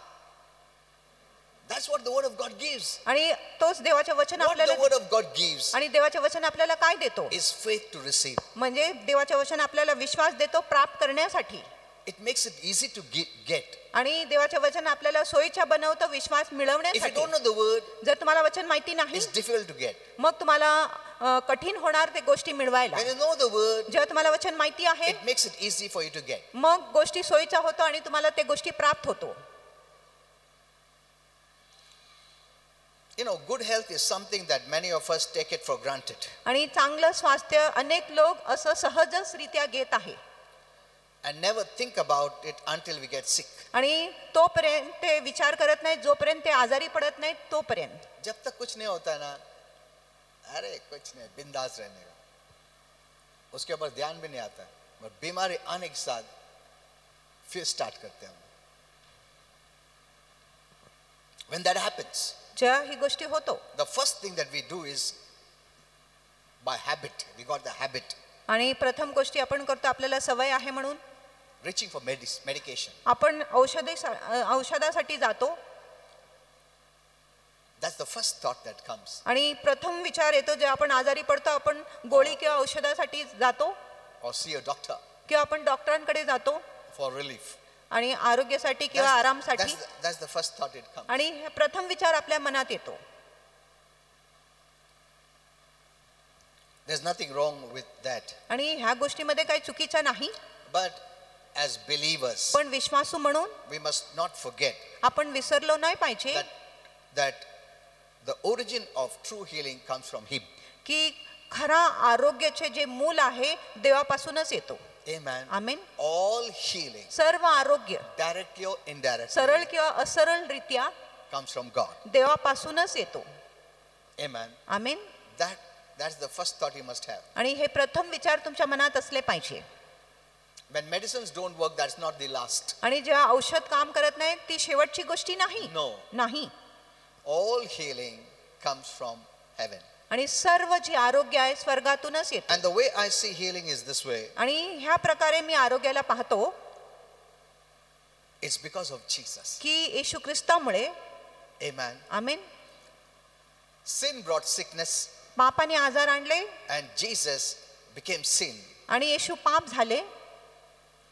Speaker 1: That's what the word of God gives.
Speaker 2: आणि तोच देवाचे वचन
Speaker 1: What
Speaker 2: आपल्याला
Speaker 1: the word of God gives
Speaker 2: आणि देवाचे वचन आपल्याला काय देतो?
Speaker 1: is faith to receive.
Speaker 2: म्हणजे देवाचे वचन आपल्याला विश्वास देतो प्राप्त करण्यासाठी.
Speaker 1: It makes it easy to get.
Speaker 2: आणि देवाचे वचन आपल्याला सोयीचा बनवतं विश्वास
Speaker 1: If you
Speaker 2: मिळवण्यासाठी.
Speaker 1: don't know the word,
Speaker 2: जर तुम्हाला वचन माहिती नाही
Speaker 1: it's difficult to get.
Speaker 2: मग तुम्हाला कठीण होणार ते गोष्टी मिळवायला.
Speaker 1: When you know the word,
Speaker 2: जेव्हा तुम्हाला वचन माहिती आहे
Speaker 1: it makes it easy for you to get.
Speaker 2: मग गोष्टी सोयीचा होतो आणि तुम्हाला ते गोष्टी प्राप्त होतो.
Speaker 1: You know, good health is something that many of us take it for granted.
Speaker 2: आणि चांगलं स्वास्थ्य अनेक लोक असं सहजरित्या घेत आहे
Speaker 1: And never think about it until we get sick.
Speaker 2: आणि तोपर्यंत ते विचार करत नाहीत जोपर्यंत ते आजारी पडत नाहीत तोपर्यंत.
Speaker 1: जब तक कुछ नहीं होता है ना, अरे कुछ नहीं, बिंदास रहने का, उसके ऊपर ध्यान भी नहीं आता है. और बीमारी आने के साथ फिर स्टार्ट करते हैं हम. When that happens,
Speaker 2: जेव्हा ही गोष्टी होतो
Speaker 1: the first thing that we do is by habit. We got the habit
Speaker 2: आणि प्रथम गोष्टी आपण करतो आपल्याला सवय आहे म्हणून
Speaker 1: reaching for medication.
Speaker 2: आपण औषधासाठी जातो
Speaker 1: That's the first thought that comes.
Speaker 2: आणि प्रथम विचार येतो जे आपण आजारी पडतो आपण गोळी किंवा औषधासाठी जातो
Speaker 1: Or see a doctor
Speaker 2: किंवा आपण डॉक्टरांकडे जातो
Speaker 1: for relief.
Speaker 2: आणि आरोग्यासाठी किंवा आरामसाठी
Speaker 1: That's the first thought it comes.
Speaker 2: आणि हे प्रथम विचार आपल्या मनात येतो.
Speaker 1: There's nothing wrong with that.
Speaker 2: आणि ह्या गोष्टीमध्ये काही चुकीचं नाही
Speaker 1: But as believers,
Speaker 2: पण विश्वासू म्हणून
Speaker 1: we must not forget
Speaker 2: आपण विसरलो नाही पाहिजे
Speaker 1: that the origin of true healing comes from Him.
Speaker 2: की खरा आरोग्याचे जे मूल आहे देवापासूनच येतो.
Speaker 1: Amen.
Speaker 2: आमेन.
Speaker 1: All healing,
Speaker 2: सर्व आरोग्य
Speaker 1: directly or indirectly,
Speaker 2: सरळ किंवा असरळ रित्या
Speaker 1: comes from God.
Speaker 2: देवापासूनच येतो.
Speaker 1: Amen.
Speaker 2: Amen.
Speaker 1: That's the first thought you must have.
Speaker 2: आणि हे प्रथम विचार तुमच्या मनात असले पाहिजे.
Speaker 1: When medicines don't work, that's not the last.
Speaker 2: आणि जेव्हा औषध काम करत नाही ती शेवटची गोष्टी नाही.
Speaker 1: No.
Speaker 2: नाही.
Speaker 1: All healing comes from heaven.
Speaker 2: आणि सर्व जे आरोग्य आहे स्वर्गातूनच येते.
Speaker 1: And the way I see healing is this way.
Speaker 2: आणि ह्या प्रकारे मी आरोग्याला पाहतो
Speaker 1: It's because of Jesus.
Speaker 2: की येशू ख्रिस्तामुळे.
Speaker 1: Amen.
Speaker 2: आमेन.
Speaker 1: Sin brought sickness
Speaker 2: पापाने आजार आणले
Speaker 1: and Jesus became sin.
Speaker 2: आणि येशू पाप झाले.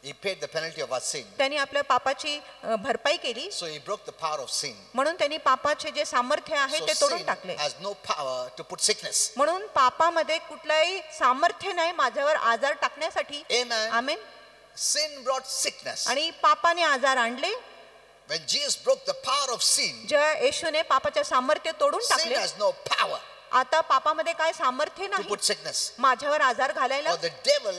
Speaker 1: He paid the penalty of our sin.
Speaker 2: त्यांनी आपल्या पापाची भरपाई केली.
Speaker 1: So he broke the power of sin.
Speaker 2: म्हणून त्यांनी पापाचे जे सामर्थ्य आहे
Speaker 1: So
Speaker 2: ते तोडून
Speaker 1: sin
Speaker 2: टाकले.
Speaker 1: has no power to put sickness.
Speaker 2: म्हणून पापामध्ये कुठलाही सामर्थ्य नाही माझ्यावर आजार टाकण्यासाठी.
Speaker 1: Amen.
Speaker 2: आमेन.
Speaker 1: Sin brought sickness.
Speaker 2: आणि पापाने आजार आणले.
Speaker 1: When Jesus broke the power of sin,
Speaker 2: जेव्हा येशूने पापाचे सामर्थ्य तोडून
Speaker 1: sin
Speaker 2: टाकले
Speaker 1: has no power
Speaker 2: आता पापामध्ये काय सामर्थ्य
Speaker 1: to
Speaker 2: नाही
Speaker 1: put sickness.
Speaker 2: माझ्यावर आजार घालायला.
Speaker 1: Or the devil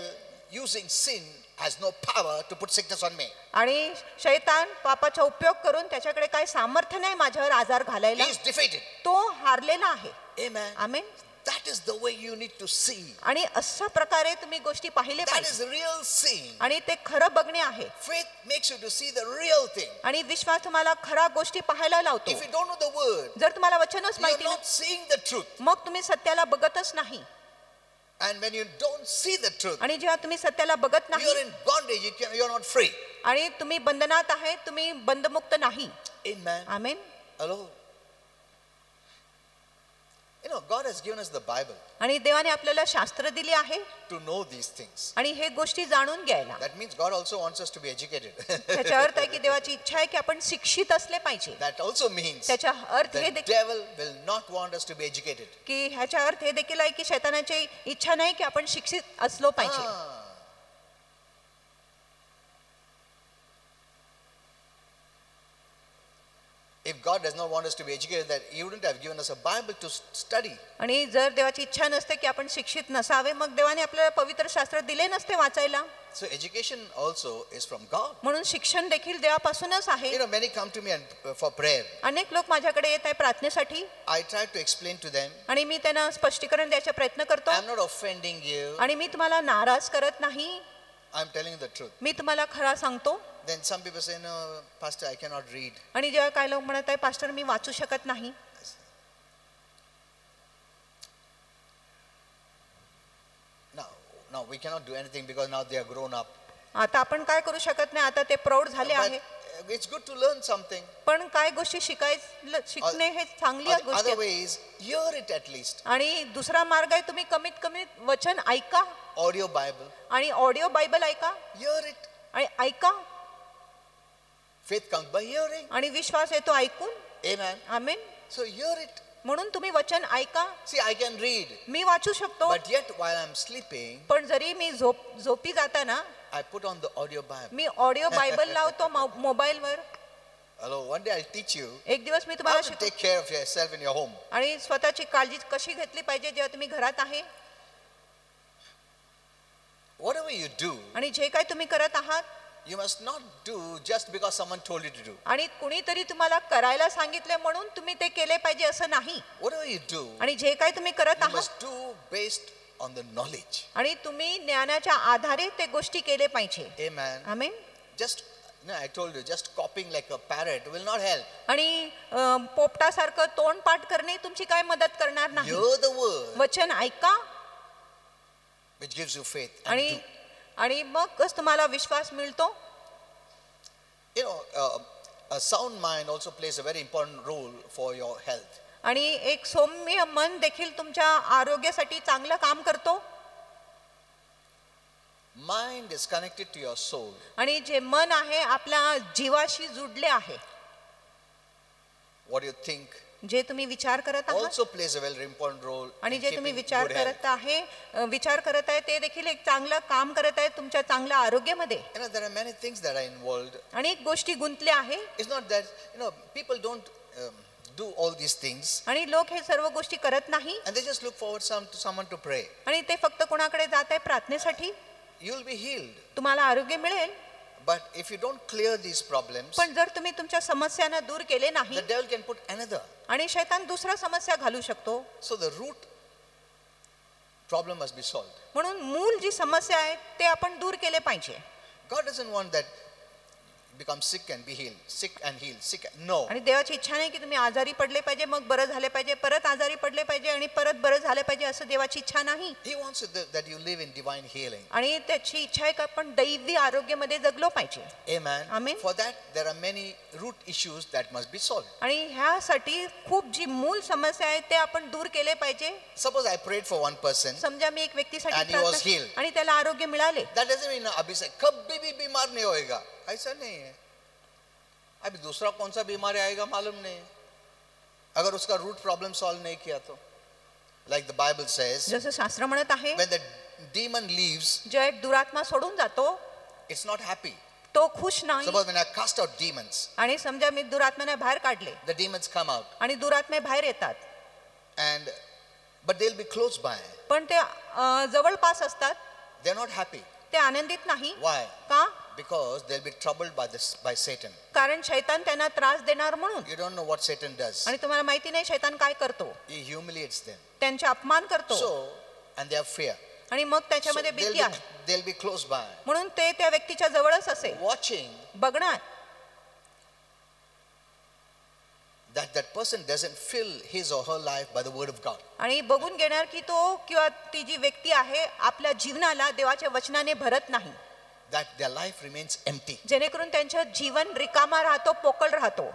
Speaker 1: using sin has no power to put sickness on me.
Speaker 2: आणि शैतान पापाचा उपयोग करून त्याच्याकडे काय सामर्थ्य नाही माझ्यावर आजार घालायला.
Speaker 1: He is defeated.
Speaker 2: तो हारलेला आहे.
Speaker 1: Amen.
Speaker 2: Amen.
Speaker 1: That is the way you need to see.
Speaker 2: आणि अशा प्रकारे तुम्ही गोष्टी पाहिले
Speaker 1: That
Speaker 2: पाहिजे
Speaker 1: is real seeing.
Speaker 2: आणि ते खरं बघणे आहे.
Speaker 1: Faith makes you to see the real thing.
Speaker 2: आणि विश्वास तुम्हाला खरा गोष्टी पाहायला लावतो.
Speaker 1: If you don't know the word,
Speaker 2: जर तुम्हाला वचनच
Speaker 1: you're
Speaker 2: माहिती
Speaker 1: not seeing the truth.
Speaker 2: मग तुम्ही सत्याला बघतच नाही.
Speaker 1: And when you don't see the truth,
Speaker 2: आणि जेव्हा तुम्ही सत्याला बघत
Speaker 1: you're
Speaker 2: नाही
Speaker 1: in bondage. You're not free.
Speaker 2: आणि तुम्ही बंधनात आहे तुम्ही बंधमुक्त नाही.
Speaker 1: Amen.
Speaker 2: Amen.
Speaker 1: Hello. You know, God has given us the Bible
Speaker 2: आणि देवाने आपल्याला शास्त्र दिले आहे
Speaker 1: to know these things.
Speaker 2: आणि हे गोष्टी जाणून घ्यायला.
Speaker 1: That means God also wants us to be educated.
Speaker 2: त्याचा अर्थ आहे की देवाची इच्छा आहे की आपण शिक्षित असले पाहिजे.
Speaker 1: That also means
Speaker 2: त्याचा अर्थ हे
Speaker 1: the
Speaker 2: देखील
Speaker 1: devil will not want us to be educated.
Speaker 2: की ह्याचा अर्थ हे देखील आहे की शैतानाची इच्छा नाही की आपण शिक्षित असलो पाहिजे.
Speaker 1: If God does not want us to be educated, that He wouldn't have given us a Bible to study.
Speaker 2: आणि जर देवाची इच्छा नसते की आपण शिक्षित नसावे मग देवाने आपल्याला पवित्र शास्त्र दिले नसते वाचायला.
Speaker 1: So education also is from God.
Speaker 2: म्हणून शिक्षण देखील देवापासूनच आहे.
Speaker 1: You know, many come to me for prayer.
Speaker 2: अनेक लोक माझ्याकडे येत आहे प्रार्थनेसाठी
Speaker 1: I try to explain to them.
Speaker 2: आणि मी त्यांना स्पष्टीकरण द्यायचा प्रयत्न करतो.
Speaker 1: I'm not offending you.
Speaker 2: आणि मी तुम्हाला नाराज करत नाही.
Speaker 1: I'm telling you the truth.
Speaker 2: मी तुम्हाला खरा सांगतो.
Speaker 1: Then some people say, no, Pastor, I cannot read.
Speaker 2: आणि जेव्हा काही लोक म्हणत आहे पास्टर मी वाचू शकत नाही.
Speaker 1: No, we cannot do anything because now they are grown up.
Speaker 2: आता आपण काय करू शकत नाही आता ते प्रौढ झाले आहे.
Speaker 1: But it's good to learn something.
Speaker 2: पण काय गोष्टी शिकणे हे चांगली गोष्ट
Speaker 1: Other
Speaker 2: आहे.
Speaker 1: way is hear it at least.
Speaker 2: आणि दुसरा मार्ग आहे तुम्ही कमीत कमी वचन ऐका.
Speaker 1: Audio Bible.
Speaker 2: आणि ऑडिओ बायबल ऐका.
Speaker 1: Hear it.
Speaker 2: आणि ऐका.
Speaker 1: Faith comes by hearing.
Speaker 2: आणि विश्वास येतो ऐकून.
Speaker 1: Amen.
Speaker 2: Amen.
Speaker 1: So hear it.
Speaker 2: म्हणून तुम्ही वचन ऐका.
Speaker 1: See, I can read.
Speaker 2: मी वाचू शकतो.
Speaker 1: But yet while I'm sleeping,
Speaker 2: पण जरी मी झोपी जाताना
Speaker 1: I put on the audio Bible.
Speaker 2: Me audio Bible लावतो मोबाईलवर.
Speaker 1: Hello, one day I'll teach you
Speaker 2: एक दिवस मी
Speaker 1: how
Speaker 2: तुम्हाला
Speaker 1: to take care of yourself in your home.
Speaker 2: आणि स्वतःची काळजी कशी घेतली पाहिजे जेव्हा तुम्ही घरात आहे.
Speaker 1: Whatever you do,
Speaker 2: आणि जे काही तुम्ही करत आहात,
Speaker 1: you must not do just because someone told you to do.
Speaker 2: आणि कुणीतरी तुम्हाला करायला सांगितले म्हणून तुम्ही ते केले पाहिजे असं नाही.
Speaker 1: Whatever you do,
Speaker 2: आणि जे काही तुम्ही करत
Speaker 1: you
Speaker 2: आहात
Speaker 1: must do based on the knowledge.
Speaker 2: आणि तुम्ही ज्ञानाच्या आधारे ते गोष्टी केले पाहिजे.
Speaker 1: Amen.
Speaker 2: Amen.
Speaker 1: Just, no, I told you, just copying like a parrot will not help.
Speaker 2: आणि पोपटासारखं तोंड पाठ करणे तुमची काय मदत करणार नाही.
Speaker 1: Hear the word
Speaker 2: वचन ऐका
Speaker 1: which gives you faith and
Speaker 2: आणि
Speaker 1: do.
Speaker 2: आणि मगच तुम्हाला विश्वास मिळतो.
Speaker 1: You know, a sound mind also plays a very important role for your health.
Speaker 2: आणि एक सौम्य मन देखील तुमच्या आरोग्यासाठी चांगलं काम करतो.
Speaker 1: Mind is connected to your soul.
Speaker 2: आणि जे मन आहे आपल्या जीवाशी जुडले आहे.
Speaker 1: What you think
Speaker 2: जे तुम्ही विचार करत आहात
Speaker 1: also plays a very important role
Speaker 2: आणि
Speaker 1: in
Speaker 2: जे तुम्ही
Speaker 1: keeping
Speaker 2: विचार
Speaker 1: good health.
Speaker 2: करत आहे ते देखील एक चांगलं काम करत आहे तुमच्या चांगल्या आरोग्यामध्ये.
Speaker 1: You know, there are many things that are involved.
Speaker 2: अनेक गोष्टी गुंतल्या आहे.
Speaker 1: It's not that, you know, people don't do all these things
Speaker 2: आणि लोक हे सर्व गोष्टी करत नाही
Speaker 1: and they just look forward to someone to pray.
Speaker 2: आणि ते फक्त कोणाकडे जात आहे प्रार्थनेसाठी.
Speaker 1: You'll be healed.
Speaker 2: तुम्हाला आरोग्य मिळेल.
Speaker 1: But if you don't clear these problems,
Speaker 2: पण जर तुम्ही तुमच्या समस्यांना दूर केले नाही
Speaker 1: the devil can put another.
Speaker 2: आणि शैतान दुसरा समस्या घालू शकतो.
Speaker 1: So the root problem must be solved.
Speaker 2: म्हणून मूळ जी समस्या आहे ते आपण दूर केले पाहिजे.
Speaker 1: God doesn't want that become sick and be healed, sick and healed, sick. No.
Speaker 2: आणि देवाची इच्छा नाही की तुम्ही आजारी पडले पाहिजे मग बरं झाले पाहिजे परत आजारी पडले पाहिजे आणि परत बरं झाले पाहिजे असं देवाची इच्छा नाही.
Speaker 1: He wants that you live in divine healing.
Speaker 2: आणि त्याची इच्छा आहे की आपण दैवी आरोग्यामध्ये जगलो पाहिजे.
Speaker 1: Amen.
Speaker 2: Amen.
Speaker 1: For that there are many root issues that must be solved.
Speaker 2: आणि ह्यासाठी खूप जी मूळ समस्या आहे ते आपण दूर केले पाहिजे.
Speaker 1: Suppose I prayed for one person.
Speaker 2: समजा मी एक व्यक्तीसाठी
Speaker 1: And he was
Speaker 2: प्रार्थना
Speaker 1: healed.
Speaker 2: आणि त्याला आरोग्य मिळाले.
Speaker 1: That doesn't mean अभी से कभी भी बीमार नहीं होएगा. ऐसा नहीं है. अभी दूसरा कौन सा बीमारी आएगा मालूम नहीं है. अगर उसका रूट प्रॉब्लम सॉल्व नहीं किया तो. Like the Bible says,
Speaker 2: जसं शास्त्र म्हणत आहे
Speaker 1: when the demon leaves,
Speaker 2: जो एक दुरात्मा सोडून जातो
Speaker 1: it's not happy.
Speaker 2: तो खुश नाही.
Speaker 1: Suppose when I cast out demons,
Speaker 2: आणि समजा मी दुरात्म्याने बाहेर काढले
Speaker 1: the demons come out,
Speaker 2: आणि दुरात्मे बाहेर येतात
Speaker 1: but they'll be close by.
Speaker 2: पण ते जवळपास असतात.
Speaker 1: They're not happy.
Speaker 2: ते आनंदित नाही.
Speaker 1: Why?
Speaker 2: का?
Speaker 1: Because they'll be troubled by Satan.
Speaker 2: कारण शैतान त्यांना त्रास देणार म्हणून.
Speaker 1: You don't know what Satan does.
Speaker 2: आणि तुम्हाला माहिती नाही शैतान काय करतो.
Speaker 1: He humiliates them.
Speaker 2: त्यांचे अपमान करतो.
Speaker 1: So, and they have fear.
Speaker 2: आणि मग
Speaker 1: So
Speaker 2: त्याच्यामध्ये भीती आहे.
Speaker 1: they'll be close by,
Speaker 2: म्हणून ते त्या व्यक्तीच्या जवळच असेल
Speaker 1: watching
Speaker 2: बघणार
Speaker 1: that person doesn't fill his or her life by the word of God.
Speaker 2: आणि बघून घेणार की तो किंवा ती जी व्यक्ती आहे आपल्या जीवनाला देवाच्या वचनाने भरत नाही.
Speaker 1: That their life remains empty.
Speaker 2: जेणेकरून त्यांचं जीवन रिकामा राहतो पोकळ राहतो.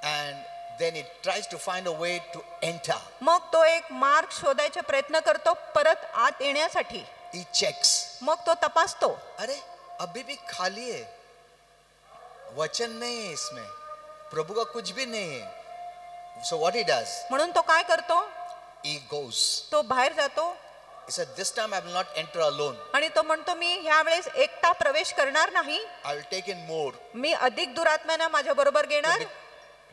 Speaker 1: And then it tries to find a way to enter.
Speaker 2: मग तो एक मार्ग शोधायचा प्रयत्न करतो परत आत येण्यासाठी.
Speaker 1: He checks.
Speaker 2: मग तो तपासतो.
Speaker 1: अरे अभी भी खाली है, वचन नहीं है इसमें, प्रभु का कुछ भी नहीं है. So what he does?
Speaker 2: म्हणून तो काय करतो.
Speaker 1: He goes.
Speaker 2: तो बाहेर जातो.
Speaker 1: He said, this time I will not enter alone.
Speaker 2: आणि तो म्हणतो मी ह्या वेळेस एकटा प्रवेश करणार नाही.
Speaker 1: I will take in more.
Speaker 2: मी अधिक दुरात्म्यांना माझ्या बरोबर घेणार.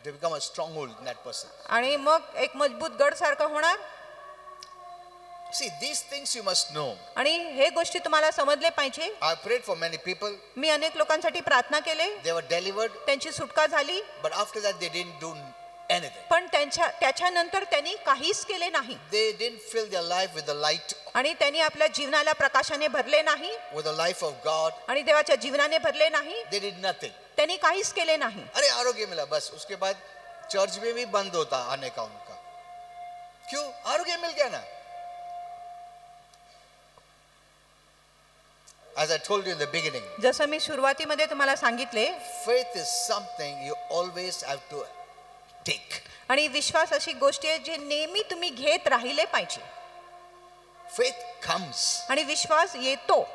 Speaker 1: To become a stronghold in that person.
Speaker 2: आणि मग एक मजबूत गड सारखा होणार.
Speaker 1: See, these things you must know.
Speaker 2: आणि हे गोष्टी तुम्हाला समजले पाहिजे.
Speaker 1: I prayed for many people.
Speaker 2: मी अनेक लोकांसाठी प्रार्थना केले.
Speaker 1: They were delivered.
Speaker 2: त्यांची सुटका झाली.
Speaker 1: But after that they didn't do anything.
Speaker 2: पण त्याच्यानंतर त्यांनी काहीच केले नाही.
Speaker 1: They didn't fill their life with the light.
Speaker 2: आणि त्यांनी आपल्या जीवनाला प्रकाशाने भरले नाही.
Speaker 1: With the life of God.
Speaker 2: आणि देवाच्या जीवनाने भरले नाही.
Speaker 1: They did nothing.
Speaker 2: त्यांनी काहीच केले नाही.
Speaker 1: अरे आरोग्य मिला बस, उसके बाद चर्च में भी बंद होता आने का उनका. क्यों? आरोग्य मिल गया ना. As I told you in the beginning,
Speaker 2: जसं मी सुरुवातीमध्ये तुम्हाला सांगितले,
Speaker 1: faith is something you always have to take.
Speaker 2: आणि विश्वास अशी गोष्ट आहे जी नेहमी तुम्ही घेत राहिले पाहिजे.
Speaker 1: Faith comes.
Speaker 2: आणि विश्वास येतो.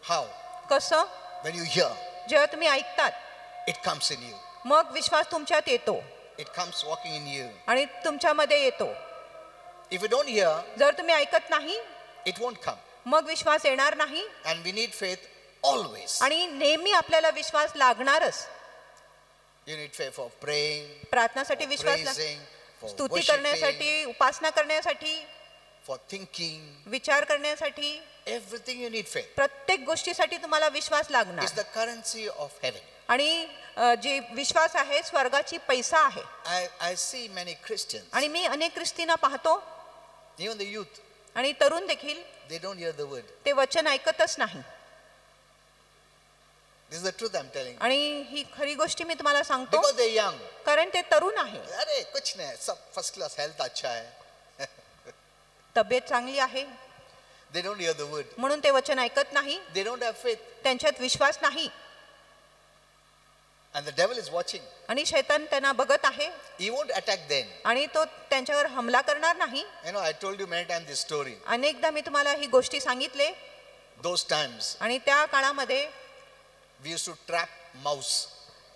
Speaker 1: How?
Speaker 2: कसं?
Speaker 1: When you hear,
Speaker 2: जेव्हा तुम्ही ऐकतात
Speaker 1: it comes in you.
Speaker 2: मग विश्वास तुमच्यात येतो.
Speaker 1: It comes walking in you.
Speaker 2: आणि तुमच्यामध्ये येतो.
Speaker 1: If you don't hear,
Speaker 2: जर तुम्ही ऐकत नाही
Speaker 1: it won't come.
Speaker 2: मग विश्वास येणार नाही.
Speaker 1: And we need faith always.
Speaker 2: आणि नेहमी आपल्याला विश्वास लागणारच.
Speaker 1: You need faith for praying,
Speaker 2: प्रार्थनासाठी
Speaker 1: for
Speaker 2: Vishwas
Speaker 1: praising, for
Speaker 2: स्तुती
Speaker 1: worshiping,
Speaker 2: करण्यासाठी, उपासना करण्यासाठी,
Speaker 1: for thinking.
Speaker 2: विचार करण्यासाठी,
Speaker 1: Everything you need faith.
Speaker 2: प्रत्येक गोष्टीसाठी तुम्हाला विश्वास लागणार.
Speaker 1: It's the currency of heaven.
Speaker 2: आणि जे विश्वास आहे स्वर्गाची पैसा आहे.
Speaker 1: I see many Christians,
Speaker 2: आणि मी अनेक ख्रिस्तींना पाहतो,
Speaker 1: even the youth,
Speaker 2: आणि तरुण देखील
Speaker 1: they don't hear the word.
Speaker 2: ते वचन ऐकतच नाही.
Speaker 1: This is the truth I'm telling you.
Speaker 2: आणि ही खरी गोष्टी मी तुम्हाला सांगतो,
Speaker 1: Because they're young.
Speaker 2: कारण ते तरुण आहे.
Speaker 1: अरे कुछ नहीं, सब फर्स्ट क्लास, हेल्थ अच्छा है.
Speaker 2: तब्येत चांगली आहे
Speaker 1: They don't hear the word.
Speaker 2: म्हणून ते वचन ऐकत नाही,
Speaker 1: They don't have faith.
Speaker 2: त्यांच्यात विश्वास नाही.
Speaker 1: And the devil is watching.
Speaker 2: आणि शैतान त्यांना बघत आहे,
Speaker 1: He won't attack them.
Speaker 2: आणि तो त्यांच्यावर हमला करणार नाही.
Speaker 1: You know, I told you many times this story.
Speaker 2: अनेकदा मी तुम्हाला ही गोष्टी सांगितले.
Speaker 1: Those times
Speaker 2: आणि त्या काळामध्ये
Speaker 1: we used to trap mouse.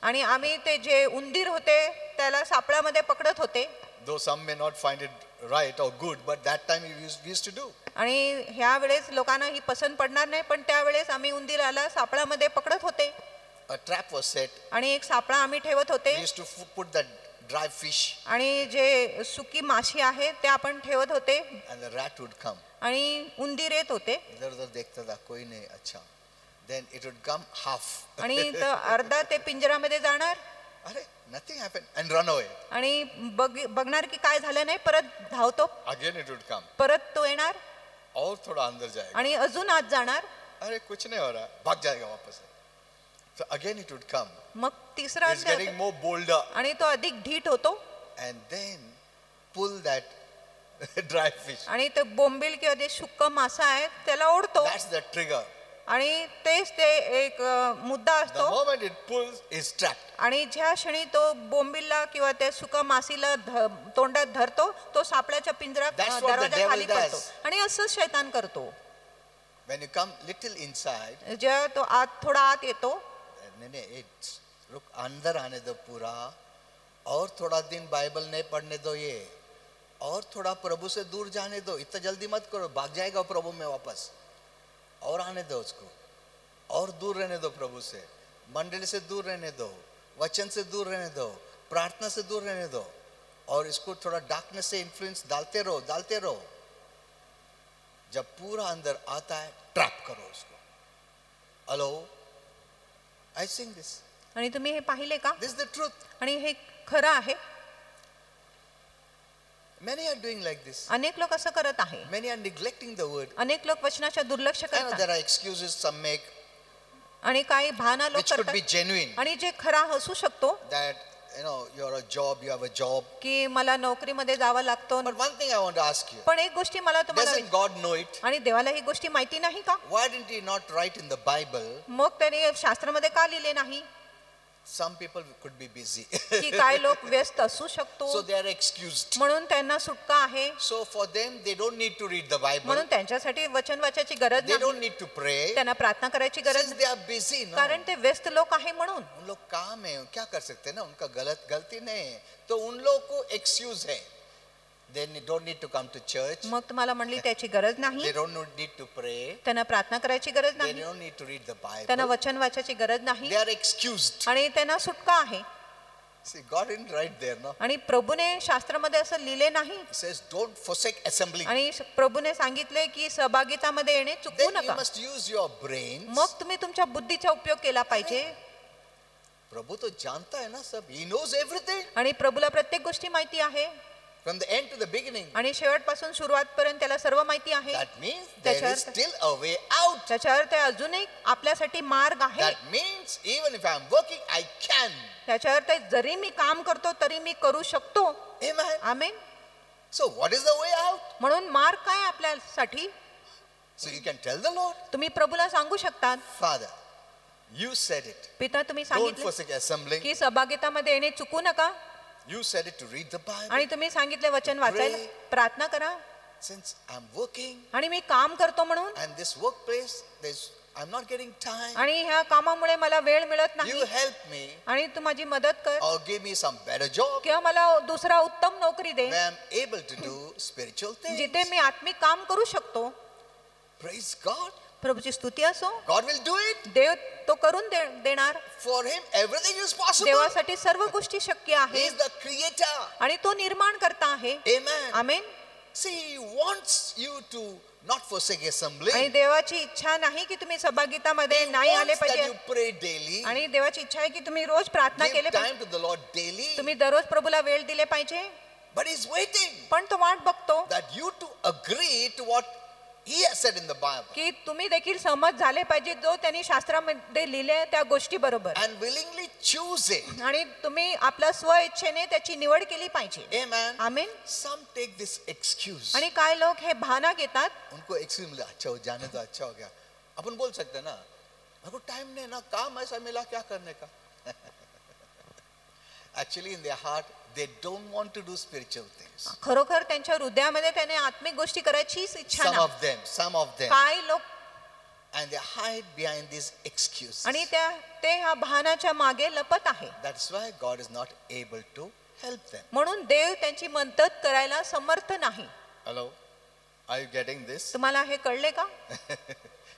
Speaker 2: आणि आम्ही ते जे उंदीर होते त्याला सापळ्यामध्ये पकडत होते.
Speaker 1: Though some may not find it right or good, but that time we used to do.
Speaker 2: आणि ह्या वेळेस लोकांना ही पसंत पडणार नाही, पण त्यावेळेस आम्ही उंदीराला सापळ्यामध्ये पकडत होते.
Speaker 1: A trap was set.
Speaker 2: आणि एक सापळा आम्ही ठेवत होते.
Speaker 1: We used to put the dry fish,
Speaker 2: आणि जे सुकी माशी आहे ते आपण ठेवत होते.
Speaker 1: and the rat would come.
Speaker 2: आणि उंदीर येत होते.
Speaker 1: इधर उधर देखता था, कोई नहीं, अच्छा. Then it would come half.
Speaker 2: आणि अर्धा ते पिंजरामध्ये जाणार
Speaker 1: अरे nothing happened and run away.
Speaker 2: आणि बघणार की काय झालं नाही, परत धावतो,
Speaker 1: Again it would come.
Speaker 2: परत तो येणार
Speaker 1: और थोड़ा अंदर जाएगा.
Speaker 2: आणि अजून आत जाणार.
Speaker 1: अरे कुछ नहीं हो रहा, भाग जाएगा वापस. So again it would come.
Speaker 2: मग तिसरा
Speaker 1: It's getting more bolder,
Speaker 2: आणि तो अधिक ढीठ होतो.
Speaker 1: and then pull that dry fish.
Speaker 2: आणि ते बोंबील किंवा जे सुक्क मासा आहे त्याला ओढतो.
Speaker 1: That's the trigger.
Speaker 2: आणि तेच ते एक मुद्दा
Speaker 1: The
Speaker 2: असतो.
Speaker 1: moment it pulls, it's trapped.
Speaker 2: आणि ज्या क्षणी तो बोंबीलला किंवा त्या सुका मासीला तोंडात धरतो, तो सापळ्याच्या पिंजरा
Speaker 1: That's what the
Speaker 2: दरवाजा
Speaker 1: devil
Speaker 2: खाली पडतो.
Speaker 1: does.
Speaker 2: आणि असंच शैतान करतो.
Speaker 1: When you come little inside,
Speaker 2: जेव्हा तो आत थोडा आत येतो,
Speaker 1: नहीं रुक, अंदर आने दो पूरा, और थोड़ा दिन बाइबल नहीं पढ़ने दो, ये और थोड़ा प्रभु से दूर जाने दो, इतना जल्दी मत करो, भाग जाएगा प्रभु में वापस, और आने दो उसको, और दूर रहने दो प्रभु से, मंडली से दूर रहने दो, वचन से दूर रहने दो, प्रार्थना से दूर रहने दो, और इसको थोड़ा डार्कनेस से इन्फ्लुएंस डालते रहो. जब पूरा अंदर आता है, ट्रैप करो उसको. Hello, I sing this.
Speaker 2: आणि तुम्ही हे पाहिले का?
Speaker 1: This is the truth.
Speaker 2: आणि हे खरं आहे.
Speaker 1: Many are doing like this.
Speaker 2: अनेक लोक असं करत आहे.
Speaker 1: Many are neglecting the word.
Speaker 2: अनेक लोक वचनाच्या दुर्लक्ष
Speaker 1: I know
Speaker 2: करतात.
Speaker 1: there are excuses some make,
Speaker 2: आणि काही भाना लोक
Speaker 1: which could be
Speaker 2: करतात.
Speaker 1: genuine.
Speaker 2: आणि जे खरा असू शकतो
Speaker 1: That you have a job.
Speaker 2: की मला नोकरीमध्ये जावं लागतं.
Speaker 1: But one thing I want to ask you:
Speaker 2: पण एक गोष्टी मला तुम्हाला
Speaker 1: doesn't God know it?
Speaker 2: आणि देवाला ही गोष्टी माहिती नाही का?
Speaker 1: Why didn't He not write in the Bible?
Speaker 2: मग त्याने शास्त्रामध्ये का लिहिले नाही
Speaker 1: Some people could be busy,
Speaker 2: की काय लोक व्यस्त असू शकतो,
Speaker 1: so they are excused.
Speaker 2: म्हणून त्यांना सुटका आहे.
Speaker 1: So for them, they don't need to read the Bible.
Speaker 2: म्हणून त्यांच्यासाठी वचन वाचायची गरज
Speaker 1: They
Speaker 2: नाही.
Speaker 1: don't need to pray
Speaker 2: त्यांना प्रार्थना करायची गरज
Speaker 1: since they are busy.
Speaker 2: नाही.
Speaker 1: No,
Speaker 2: कारण ते व्यस्त लोक आहे म्हणून.
Speaker 1: उन लोग काम है, क्या कर सकते हैं ना, उनका गलती नहीं है, तो उन लोग को एक्सक्यूज है. They don't need to come to church.
Speaker 2: मग तुम्हाला म्हणली त्याची गरज नाही.
Speaker 1: They don't need to pray.
Speaker 2: त्यांना प्रार्थना करायची गरज
Speaker 1: They
Speaker 2: नाही.
Speaker 1: don't need to read the
Speaker 2: त्यांना
Speaker 1: Bible.
Speaker 2: वचन वाचायची गरज नाही.
Speaker 1: They are excused.
Speaker 2: आणि त्यांना सुटका आहे.
Speaker 1: See, God didn't write there, no.
Speaker 2: आणि प्रभूने शास्त्रामध्ये असं लिहिले नाही.
Speaker 1: He says, don't forsake assembling.
Speaker 2: आणि प्रभूने सांगितले की सहभागितामध्ये येणे चुकू
Speaker 1: Then you
Speaker 2: नका.
Speaker 1: must use your brains.
Speaker 2: मग तुम्ही तुमच्या बुद्धीचा उपयोग केला पाहिजे.
Speaker 1: प्रभु तो जानता है ना सब. He knows everything
Speaker 2: आणि प्रभूला प्रत्येक गोष्टी माहिती आहे.
Speaker 1: from the end to the beginning.
Speaker 2: आणि शेवटपासून सुरुवातपर्यंत त्याला सर्व माहिती आहे.
Speaker 1: That means there
Speaker 2: त्याच्या
Speaker 1: is still a way out.
Speaker 2: त्याच्या अर्थ अजूनही आपल्यासाठी मार्ग आहे.
Speaker 1: That means even if I am working, I can.
Speaker 2: त्याच्या अर्थ जरी मी काम करतो तरी मी करू शकतो.
Speaker 1: Amen.
Speaker 2: Amen.
Speaker 1: So what is the way out?
Speaker 2: म्हणून मार्ग काय आपल्यासाठी?
Speaker 1: So you can tell the Lord,
Speaker 2: तुम्ही प्रभूला सांगू शकतात,
Speaker 1: Father, you said it.
Speaker 2: पिता तुम्ही
Speaker 1: Don't
Speaker 2: सांगितले
Speaker 1: forsake assembling.
Speaker 2: की सहभागितामध्ये येणे चुकू नका.
Speaker 1: You said it to read the Bible.
Speaker 2: आणि तुम्ही सांगितले वचन वाचायला, प्रार्थना करा.
Speaker 1: Since I'm working
Speaker 2: आणि मी काम करतो म्हणून,
Speaker 1: and this workplace, I'm not getting time.
Speaker 2: आणि ह्या कामामुळे मला वेळ मिळत
Speaker 1: You
Speaker 2: नाही,
Speaker 1: help me
Speaker 2: आणि तू माझी मदत कर,
Speaker 1: or give me some better job
Speaker 2: किंवा मला दुसरा उत्तम नोकरी दे
Speaker 1: where I'm able to do spiritual things.
Speaker 2: जिथे मी आत्मिक काम करू शकतो.
Speaker 1: Praise God.
Speaker 2: प्रभूची स्तुती असो.
Speaker 1: God will do it.
Speaker 2: देव तो करून देणार.
Speaker 1: For him, everything is possible.
Speaker 2: देवासाठी सर्व गोष्टी शक्य
Speaker 1: He
Speaker 2: आहे
Speaker 1: is the creator.
Speaker 2: आणि तो निर्माण करता आहे.
Speaker 1: Amen.
Speaker 2: Amen.
Speaker 1: See, he wants you to not forsake assembly.
Speaker 2: आणि देवाची इच्छा नाही की तुम्ही सहभागितामध्ये
Speaker 1: He
Speaker 2: नाही आले
Speaker 1: wants that
Speaker 2: पाहिजे.
Speaker 1: you pray daily.
Speaker 2: आणि देवाची इच्छा आहे की तुम्ही रोज प्रार्थना
Speaker 1: Give
Speaker 2: केले
Speaker 1: time
Speaker 2: पाहिजे.
Speaker 1: to the Lord daily.
Speaker 2: तुम्ही दररोज प्रभूला वेळ दिले पाहिजे.
Speaker 1: But he's waiting
Speaker 2: पण तो वाट बघतो
Speaker 1: that you to agree to what he has said in the Bible.
Speaker 2: की तुम्ही देखील सहमत झाले पाहिजे जो त्यांनी शास्त्रामध्ये लिहिले त्या गोष्टी बरोबर.
Speaker 1: And willingly choose it.
Speaker 2: आणि तुम्ही आपल्या स्व इच्छेने त्याची निवड केली पाहिजे.
Speaker 1: Amen.
Speaker 2: Amen.
Speaker 1: Some take this excuse.
Speaker 2: आणि काय लोक हे बहाणा घेतात.
Speaker 1: उनको excuse मिला, अच्छा हो जाने तो अच्छा हो गया. अपन बोल सकते हैं ना, मेरे को टाइम नहीं ना, काम ऐसा मिला क्या करने का. Actually in their heart they don't want to do spiritual things.
Speaker 2: खरोखर त्यांच्या हृदयामध्ये त्याने आत्मिक गोष्टी करायचीच इच्छा नाही.
Speaker 1: Some of them.
Speaker 2: काय लोक
Speaker 1: And they hide behind these excuses.
Speaker 2: आणि ते ह्या बहाणाच्या मागे लपत आहे.
Speaker 1: That's why God is not able to help them.
Speaker 2: म्हणून देव त्यांची मदत करायला समर्थ नाही.
Speaker 1: Hello, are you getting this?
Speaker 2: तुम्हाला हे कळले का.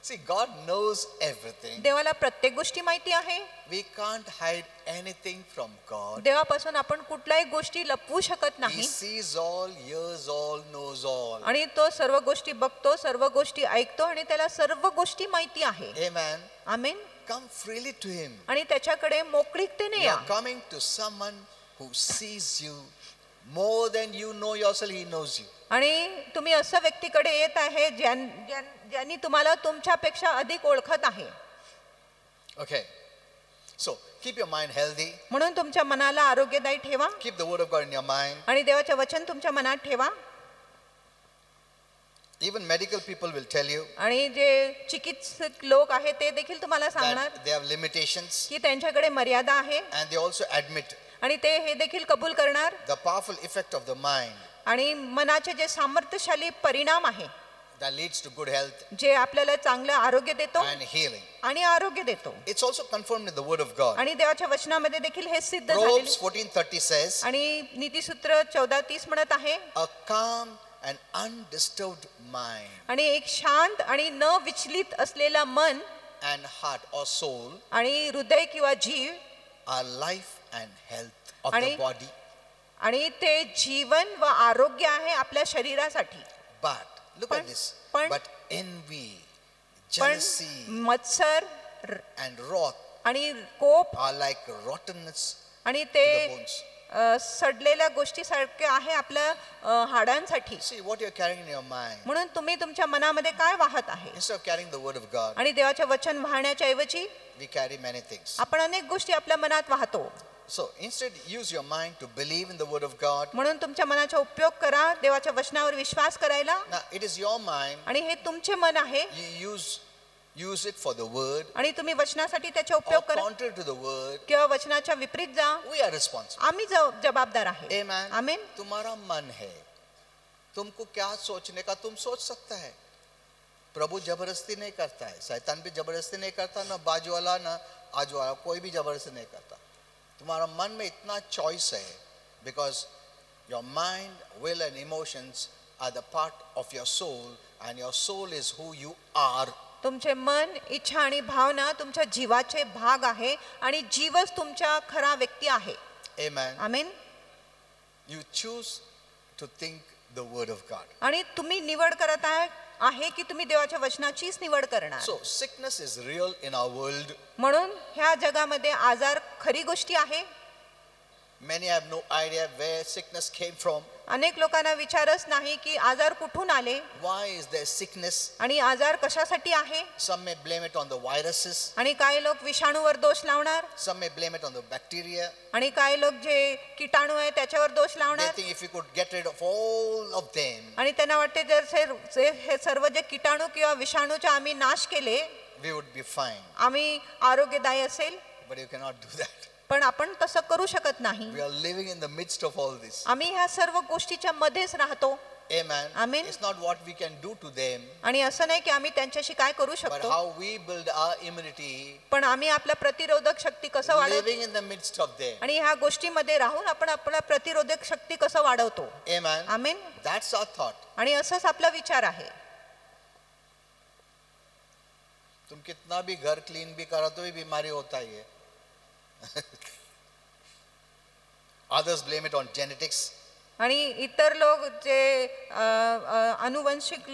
Speaker 1: See, God knows everything.
Speaker 2: देवाला प्रत्येक गोष्टी माहिती आहे.
Speaker 1: We can't hide anything from God.
Speaker 2: देवापासून आपण कुठल्याही गोष्टी लपवू शकत
Speaker 1: He
Speaker 2: नाही.
Speaker 1: sees all, hears all, knows all.
Speaker 2: आणि तो सर्व गोष्टी बघतो, सर्व गोष्टी ऐकतो आणि त्याला सर्व गोष्टी माहिती आहे.
Speaker 1: Amen.
Speaker 2: Amen.
Speaker 1: Come freely to him.
Speaker 2: आणि त्याच्याकडे मोकळीकतेने
Speaker 1: You
Speaker 2: या.
Speaker 1: are coming to someone who sees you more than you know yourself. He knows you.
Speaker 2: आणि तुम्ही असं व्यक्तीकडे येत आहे ज्यांनी तुम्हाला तुमच्यापेक्षा अधिक ओळखत आहे.
Speaker 1: Okay. So keep your mind healthy.
Speaker 2: म्हणून तुमच्या मनाला आरोग्यदायी ठेवा.
Speaker 1: Keep the word of God in your mind.
Speaker 2: आणि देवाचे वचन तुमच्या मनात ठेवा.
Speaker 1: Even medical people will tell you
Speaker 2: आणि जे चिकित्सक लोक आहेत ते देखील तुम्हाला सांगणार
Speaker 1: that they have limitations,
Speaker 2: की त्यांच्याकडे मर्यादा आहे.
Speaker 1: and they also admit
Speaker 2: आणि ते हे देखील कबूल करणार.
Speaker 1: the powerful effect of the mind
Speaker 2: आणि मनाचे जे सामर्थ्यशाली परिणाम आहे
Speaker 1: that leads to good health
Speaker 2: जे आपल्याला चांगलं आरोग्य देतो
Speaker 1: and healing.
Speaker 2: आणि आरोग्य देतो.
Speaker 1: It's also confirmed in the word of God.
Speaker 2: आणि देवाच्या वचनामध्ये देखील हे सिद्ध झालेले.
Speaker 1: Proverbs 14:30 says,
Speaker 2: आणि नीतिसूत्र 14:30 म्हणत आहे
Speaker 1: a calm and undisturbed mind
Speaker 2: आणि एक शांत आणि न विचलित असलेला मन
Speaker 1: and heart or soul
Speaker 2: आणि हृदय किंवा जीव
Speaker 1: are life and health of the
Speaker 2: आणि
Speaker 1: body.
Speaker 2: आणि ते जीवन व आरोग्य आहे आपल्या शरीरासाठी.
Speaker 1: But look at this.
Speaker 2: पण-
Speaker 1: But envy,
Speaker 2: पण
Speaker 1: jealousy
Speaker 2: मत्सर
Speaker 1: and wrath
Speaker 2: आणि कोप
Speaker 1: are like rottenness
Speaker 2: आणि
Speaker 1: to
Speaker 2: ते
Speaker 1: the bones.
Speaker 2: सडलेल्या गोष्टीसारखे आहे आपल्या हाडांसाठी.
Speaker 1: See what you're carrying in your mind.
Speaker 2: म्हणून तुम्ही तुमच्या मनामध्ये काय वाहत आहे.
Speaker 1: Instead of carrying the word of God,
Speaker 2: आणि देवाचे वचन वाहण्याच्या ऐवजी
Speaker 1: we carry many things.
Speaker 2: आपण अनेक गोष्टी आपल्या मनात वाहतो.
Speaker 1: So instead use your mind to believe in the word of God.
Speaker 2: म्हणून तुमच्या मनाचा उपयोग करा देवाच्या वचनावर विश्वास करायला.
Speaker 1: Now it is your mind.
Speaker 2: आणि हे तुमचे मन आहे.
Speaker 1: You use it for the word
Speaker 2: आणि तुम्ही वचनासाठी त्याचा
Speaker 1: or
Speaker 2: उपयोग करा
Speaker 1: contrary to the word.
Speaker 2: किंवा वचनाच्या विपरीत जा.
Speaker 1: We are responsible.
Speaker 2: आम्ही जबाबदार आहे.
Speaker 1: Amen.
Speaker 2: आमेन.
Speaker 1: तुम्हारा मन है, तुमको क्या सोचने का तुम सोच सकता है. प्रभु जबरदस्ती नहीं करता है, शैतान भी जबरदस्ती नहीं करता, ना बाजू वाला ना आजू वाला कोई भी जबरदस्ती नहीं करता. तुम्हारा मन में इतना चॉइस है because your mind, will and emotions are the part of your soul and your soul is who you are.
Speaker 2: तुमचे मन, इच्छा आणि भावना तुमच्या जीवाचे भाग आहे आणि जीवच तुमच्या खरा व्यक्ती आहे.
Speaker 1: Amen.
Speaker 2: Amen.
Speaker 1: You choose to think the word of God.
Speaker 2: आणि तुम्ही निवड करत आहे की तुम्ही देवाच्या वचनाचीच निवड करणार.
Speaker 1: So sickness is real in our world.
Speaker 2: म्हणून ह्या जगामध्ये आजार खरी गोष्टी आहे.
Speaker 1: Many have no idea where sickness came from.
Speaker 2: अनेक लोकांना विचारच नाही की आजार कुठून आले
Speaker 1: Why is there sickness?
Speaker 2: आणि आजार कशासाठी आहे.
Speaker 1: Some may blame it on the viruses.
Speaker 2: आणि काही लोक विषाणूवर दोष लावणार.
Speaker 1: Some may blame it on the bacteria.
Speaker 2: आणि काही लोक जे किटाणू आहे त्याच्यावर दोष
Speaker 1: They
Speaker 2: लावणार.
Speaker 1: think if we could get rid of all of them,
Speaker 2: आणि त्यांना वाटते जर हे सर्व जे किटाणू किंवा विषाणूचे आम्ही नाश केले
Speaker 1: we would be fine.
Speaker 2: आम्ही आरोग्यदायी असेल.
Speaker 1: But you cannot do that.
Speaker 2: पण आपण तसं करू शकत नाही.
Speaker 1: We are living in the midst of all this.
Speaker 2: आम्ही ह्या सर्व गोष्टीच्या मध्येच राहतो.
Speaker 1: Amen.
Speaker 2: Amen.
Speaker 1: It's not what we can do to them,
Speaker 2: आणि असं नाही की आम्ही त्यांच्याशी काय करू
Speaker 1: but
Speaker 2: शकतो.
Speaker 1: how we build our immunity
Speaker 2: पण आम्ही आपल्या प्रतिरोधक शक्ती कसं वाढवतो
Speaker 1: living in the midst of them.
Speaker 2: आणि ह्या गोष्टीमध्ये राहून आपण आपल्या प्रतिरोधक शक्ती कसं वाढवतो.
Speaker 1: Amen.
Speaker 2: Amen.
Speaker 1: That's our thought.
Speaker 2: आणि असंच आपला विचार आहे.
Speaker 1: तुम कितना भी घर क्लीन भी करो तो भी बीमारी होता ही है. Others blame it on genetics.
Speaker 2: आणि इतर लोक जे अनुवंशिक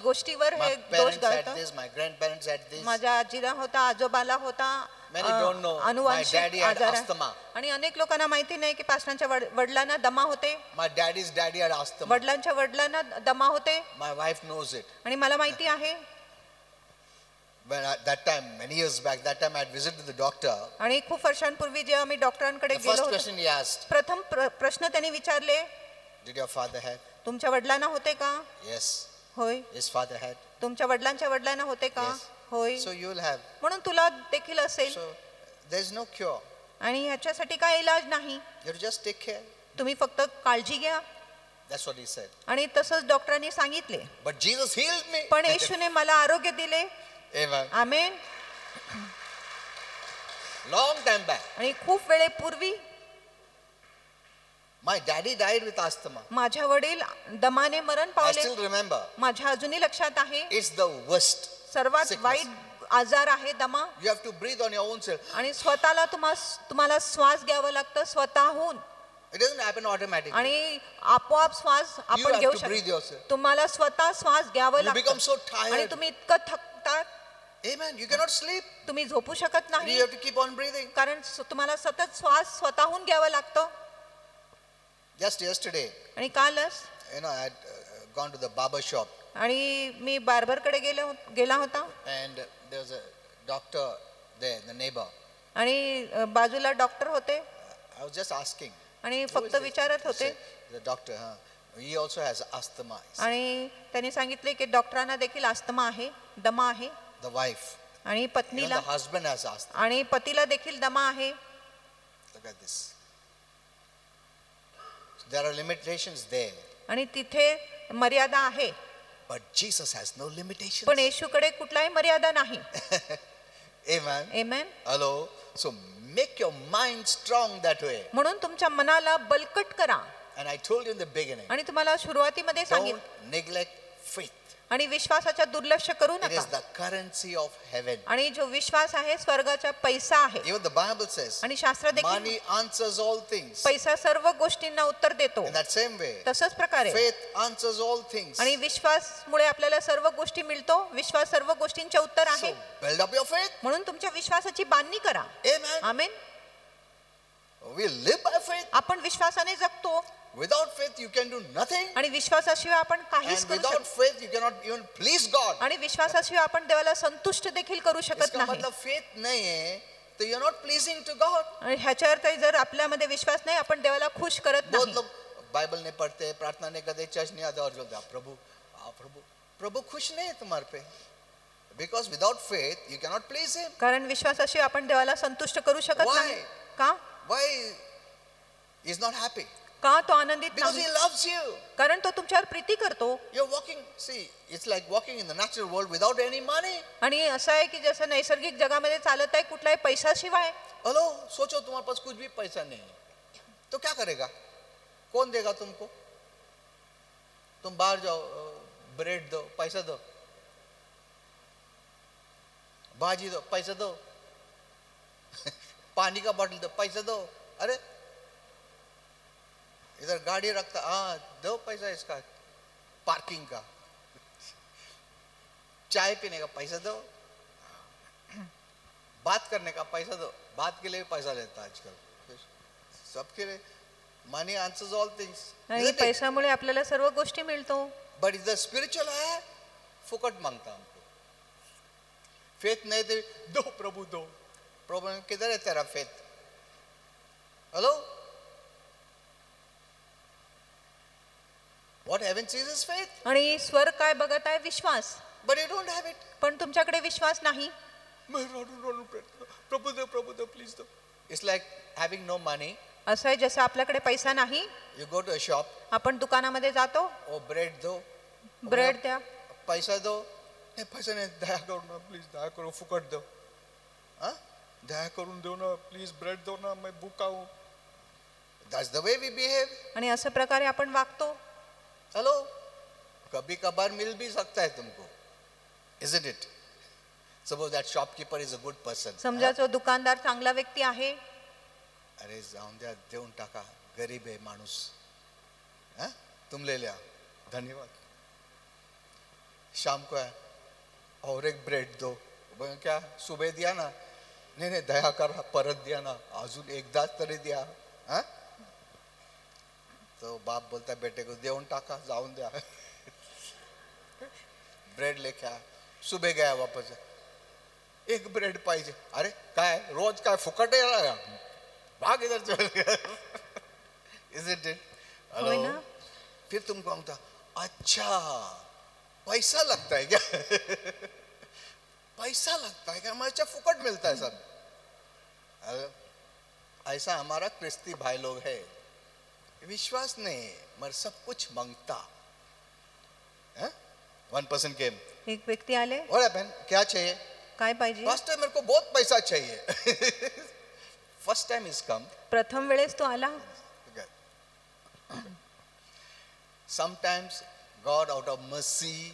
Speaker 2: गोष्टीवर
Speaker 1: My
Speaker 2: हे दोष
Speaker 1: parents had
Speaker 2: घालतात.
Speaker 1: this, my grandparents had this.
Speaker 2: माझ्या आजीला होता, आजोबाला होता,
Speaker 1: Many don't know. My
Speaker 2: अनुवंशिक
Speaker 1: daddy had
Speaker 2: आजार आहे.
Speaker 1: asthma.
Speaker 2: आणि अनेक लोकांना माहिती नाही की पास्टरांच्या वडिलांना दमा होते,
Speaker 1: My daddy's daddy had asthma.
Speaker 2: वडिलांच्या वडिलांना दमा होते.
Speaker 1: My wife knows it.
Speaker 2: आणि मला माहिती आहे.
Speaker 1: When that time, many years back, that time I had visited the doctor.
Speaker 2: आणि खूप वर्षांपूर्वी जेव्हा मी डॉक्टरांकडे
Speaker 1: The
Speaker 2: गेलो
Speaker 1: first
Speaker 2: होतो,
Speaker 1: question he asked,
Speaker 2: प्रथम प्रश्न त्यांनी विचारले,
Speaker 1: did your father have?
Speaker 2: तुमच्या वडिलांना होते का?
Speaker 1: Yes.
Speaker 2: होय.
Speaker 1: His father had.
Speaker 2: तुमच्या वडिलांच्या वडिलांना होते का?
Speaker 1: Yes.
Speaker 2: होय.
Speaker 1: So you will have.
Speaker 2: म्हणून तुला देखील असेल.
Speaker 1: So there is no cure.
Speaker 2: आणि ह्याच्यासाठी काय इलाज नाही.
Speaker 1: You have to just take care.
Speaker 2: तुम्ही फक्त काळजी घ्या.
Speaker 1: That's what he said.
Speaker 2: आणि तसंच डॉक्टरांनी सांगितले.
Speaker 1: But Jesus healed me.
Speaker 2: पण येशूने मला आरोग्य दिले.
Speaker 1: Amen.
Speaker 2: आमेन.
Speaker 1: Long time back.
Speaker 2: आणि खूप वेळेपूर्वी
Speaker 1: My daddy died with asthma.
Speaker 2: माझ्या वडील दमाने मरण
Speaker 1: I
Speaker 2: पावले.
Speaker 1: still remember.
Speaker 2: माझ्या अजूनही लक्षात आहे.
Speaker 1: It's the worst.
Speaker 2: सर्वात
Speaker 1: sickness.
Speaker 2: वाईट आजार आहे दमा.
Speaker 1: You have to breathe on your own self.
Speaker 2: आणि स्वतःला तुम्हाला श्वास घ्यावा लागतं स्वतःहून.
Speaker 1: It doesn't happen automatically.
Speaker 2: आणि आपोआप श्वास
Speaker 1: You
Speaker 2: आपण
Speaker 1: have
Speaker 2: घेऊ
Speaker 1: to breathe
Speaker 2: शकतो.
Speaker 1: yourself.
Speaker 2: तुम्हाला स्वतः श्वास घ्यावं
Speaker 1: You become so
Speaker 2: लागतं. आणि
Speaker 1: tired.
Speaker 2: तुम्ही इतकं थकतात,
Speaker 1: Amen. You cannot sleep.
Speaker 2: तुम्ही झोपू शकत
Speaker 1: You
Speaker 2: नाही.
Speaker 1: have to keep on breathing.
Speaker 2: कारण तुम्हाला सतत श्वास स्वतःहून घ्यावं लागतं.
Speaker 1: Just yesterday,
Speaker 2: आणि कालच
Speaker 1: I had gone to the barber shop
Speaker 2: आणि मी बार्बरकडे गेला होता.
Speaker 1: and there was a doctor there, the neighbor.
Speaker 2: आणि बाजूला डॉक्टर होते.
Speaker 1: I was just asking.
Speaker 2: आणि
Speaker 1: "Who is
Speaker 2: फक्त
Speaker 1: this?"
Speaker 2: विचारत
Speaker 1: He
Speaker 2: होते.
Speaker 1: said, The doctor, he also has asthma.
Speaker 2: आणि त्यांनी सांगितले की डॉक्टरांना देखील अस्थमा आहे, दमा आहे.
Speaker 1: The wife.
Speaker 2: आणि
Speaker 1: Even
Speaker 2: पत्नीला
Speaker 1: the husband has asthma.
Speaker 2: आणि पतीला देखील दमा आहे.
Speaker 1: Look at this. There are limitations there.
Speaker 2: आणि तिथे मर्यादा आहे.
Speaker 1: But Jesus has no limitations.
Speaker 2: पण येशूकडे कुठलाही मर्यादा नाही.
Speaker 1: Amen.
Speaker 2: Amen.
Speaker 1: Hello. So make your mind strong that way.
Speaker 2: म्हणून तुमच्या मनाला बलकट करा.
Speaker 1: And I told you in the beginning,
Speaker 2: आणि तुम्हाला सुरुवातीमध्ये
Speaker 1: don't
Speaker 2: सांगितलं,
Speaker 1: neglect faith.
Speaker 2: आणि विश्वासाचा दुर्लक्ष करू
Speaker 1: It is
Speaker 2: नका.
Speaker 1: the currency of heaven.
Speaker 2: आणि जो विश्वास आहे स्वर्गाचा पैसा आहे.
Speaker 1: Even the Bible says,
Speaker 2: आणि शास्त्र देखील
Speaker 1: money answers all things.
Speaker 2: पैसा सर्व गोष्टींना उत्तर देतो.
Speaker 1: In that same way,
Speaker 2: तसंच प्रकारे
Speaker 1: faith answers all things.
Speaker 2: आणि विश्वासमुळे आपल्याला सर्व गोष्टी मिळतो. विश्वास सर्व गोष्टींचे उत्तर आहे.
Speaker 1: So build up your faith.
Speaker 2: म्हणून तुमच्या विश्वासाची बांधणी करा.
Speaker 1: Amen.
Speaker 2: Amen.
Speaker 1: We live by faith.
Speaker 2: आपण विश्वासाने जगतो.
Speaker 1: Without faith, you can do nothing.
Speaker 2: आणि विश्वासाशिवाय आपण काहीच
Speaker 1: And
Speaker 2: करू
Speaker 1: without
Speaker 2: शकत.
Speaker 1: faith, you cannot even please God.
Speaker 2: आणि विश्वासाशिवाय आपण देवाला संतुष्ट देखील करू शकत
Speaker 1: इसका
Speaker 2: नाही.
Speaker 1: मतलब faith नहीं है तो you're not pleasing to God.
Speaker 2: आणि ह्याच्या अर्थ जर आपल्यामध्ये विश्वास नाही, आपण देवाला खुश करत
Speaker 1: बहुत
Speaker 2: नाही.
Speaker 1: लोग बाइबल नहीं पढ़ते, प्रार्थना नहीं करते, चर्च नहीं आते और बोलते प्रभु प्रभु प्रभु खुश नहीं है तुम्हारे पे. Because without faith, you cannot please Him.
Speaker 2: कारण विश्वासाशिवाय आपण देवाला संतुष्ट करू शकत
Speaker 1: Why?
Speaker 2: नाही. का?
Speaker 1: Why He's not happy?
Speaker 2: का तो आनंदित
Speaker 1: Because
Speaker 2: नाही?
Speaker 1: He loves you.
Speaker 2: कारण तो तुमच्यावर प्रीती करतो.
Speaker 1: You're walking, see, it's like walking in the natural world without any money.
Speaker 2: आणि असं आहे की जसं नैसर्गिक जगामध्ये चालत आहे कुठलाही पैशाशिवाय.
Speaker 1: हेलो, सोचो तुम्हारे पास कुछ भी पैसा नहीं है तो क्या करेगा? कौन देगा तुमको? तुम बाहर जाओ, ब्रेड दो, पैसा दो, भाजी दो, पैसा दो, पानी का बोतल दो, पैसा दो. अरे इधर गाड़ी रखता, हाँ दो पैसा इसका, पार्किंग का, चाय पीने का पैसा दो, बात करने का पैसा दो. बात के लिए भी पैसा लेता है आजकल सबके लिए. मनी आंसर्स ऑल थिंग्स.
Speaker 2: आणि पैशामुळे आपल्याला सर्व गोष्टी मिळतो.
Speaker 1: बट इधर स्पिरिचुअल है, फुकट मांगता हमको. फेथ नहीं दे, दो प्रभु दो. प्रभु किधर है तेरा faith? Hello, what heaven sees is faith.
Speaker 2: आणि स्वर काय बघत आहे? विश्वास.
Speaker 1: But you don't have it.
Speaker 2: पण तुमच्याकडे विश्वास नाही.
Speaker 1: प्रभु दो प्लीज दो. It's like having no money.
Speaker 2: असं आहे जसं आपल्याकडे पैसा नाही.
Speaker 1: You go to a shop,
Speaker 2: आपण दुकानामध्ये जातो.
Speaker 1: ओ ब्रेड दो,
Speaker 2: ब्रेड द्या.
Speaker 1: पैसा दो. नहीं पैसा नहीं, दया करो ना प्लीज, दया करो, फुकट दो. हाँ, दया करून दो ना प्लीज, ब्रेड दो ना, मैं भूखा हूँ. That's the way we behave.
Speaker 2: आणि अशा प्रकारे आपण वागतो.
Speaker 1: हेलो, कभी कभार मिल भी सकता है तुमको, isn't it? Suppose that shopkeeper is a good person.
Speaker 2: समजा जो दुकानदार चांगला व्यक्ती आहे.
Speaker 1: अरे जाऊन द्या, देऊन टाका, गरीब आहे माणूस, तुम ले लिया, धन्यवाद, शाम को है और एक ब्रेड दो. क्या सुबह दिया ना, नाही नाही दया करा, परत दिया ना, अजून एकदाच तरी द्या. तो बाप बोलता बेटे को देऊन टाका, जाऊन द्या. ब्रेड लेके आया, सुबह गया वापस, एक ब्रेड पाहिजे. अरे काय रोज काय फुकट आहे, भाग इधर चल गया. Isn't it? हेलो. फिर तुमको कहता अच्छा पैसा लगता है क्या? पैसा लगता है क्या? हमारे फुकट मिलता है सब. ऐसा हमारा क्रिस्ती भाई लोग है, विश्वास नहीं मगर सब कुछ मांगता. वन पर्सन केम,
Speaker 2: एक व्यक्ती आले.
Speaker 1: और क्या चाहिए?
Speaker 2: काय पाहिजे?
Speaker 1: फर्स्ट टाइम मेरे को बहुत पैसा चाहिए. First time is come.
Speaker 2: प्रथम वेळेस तो आला.
Speaker 1: Sometimes God out of mercy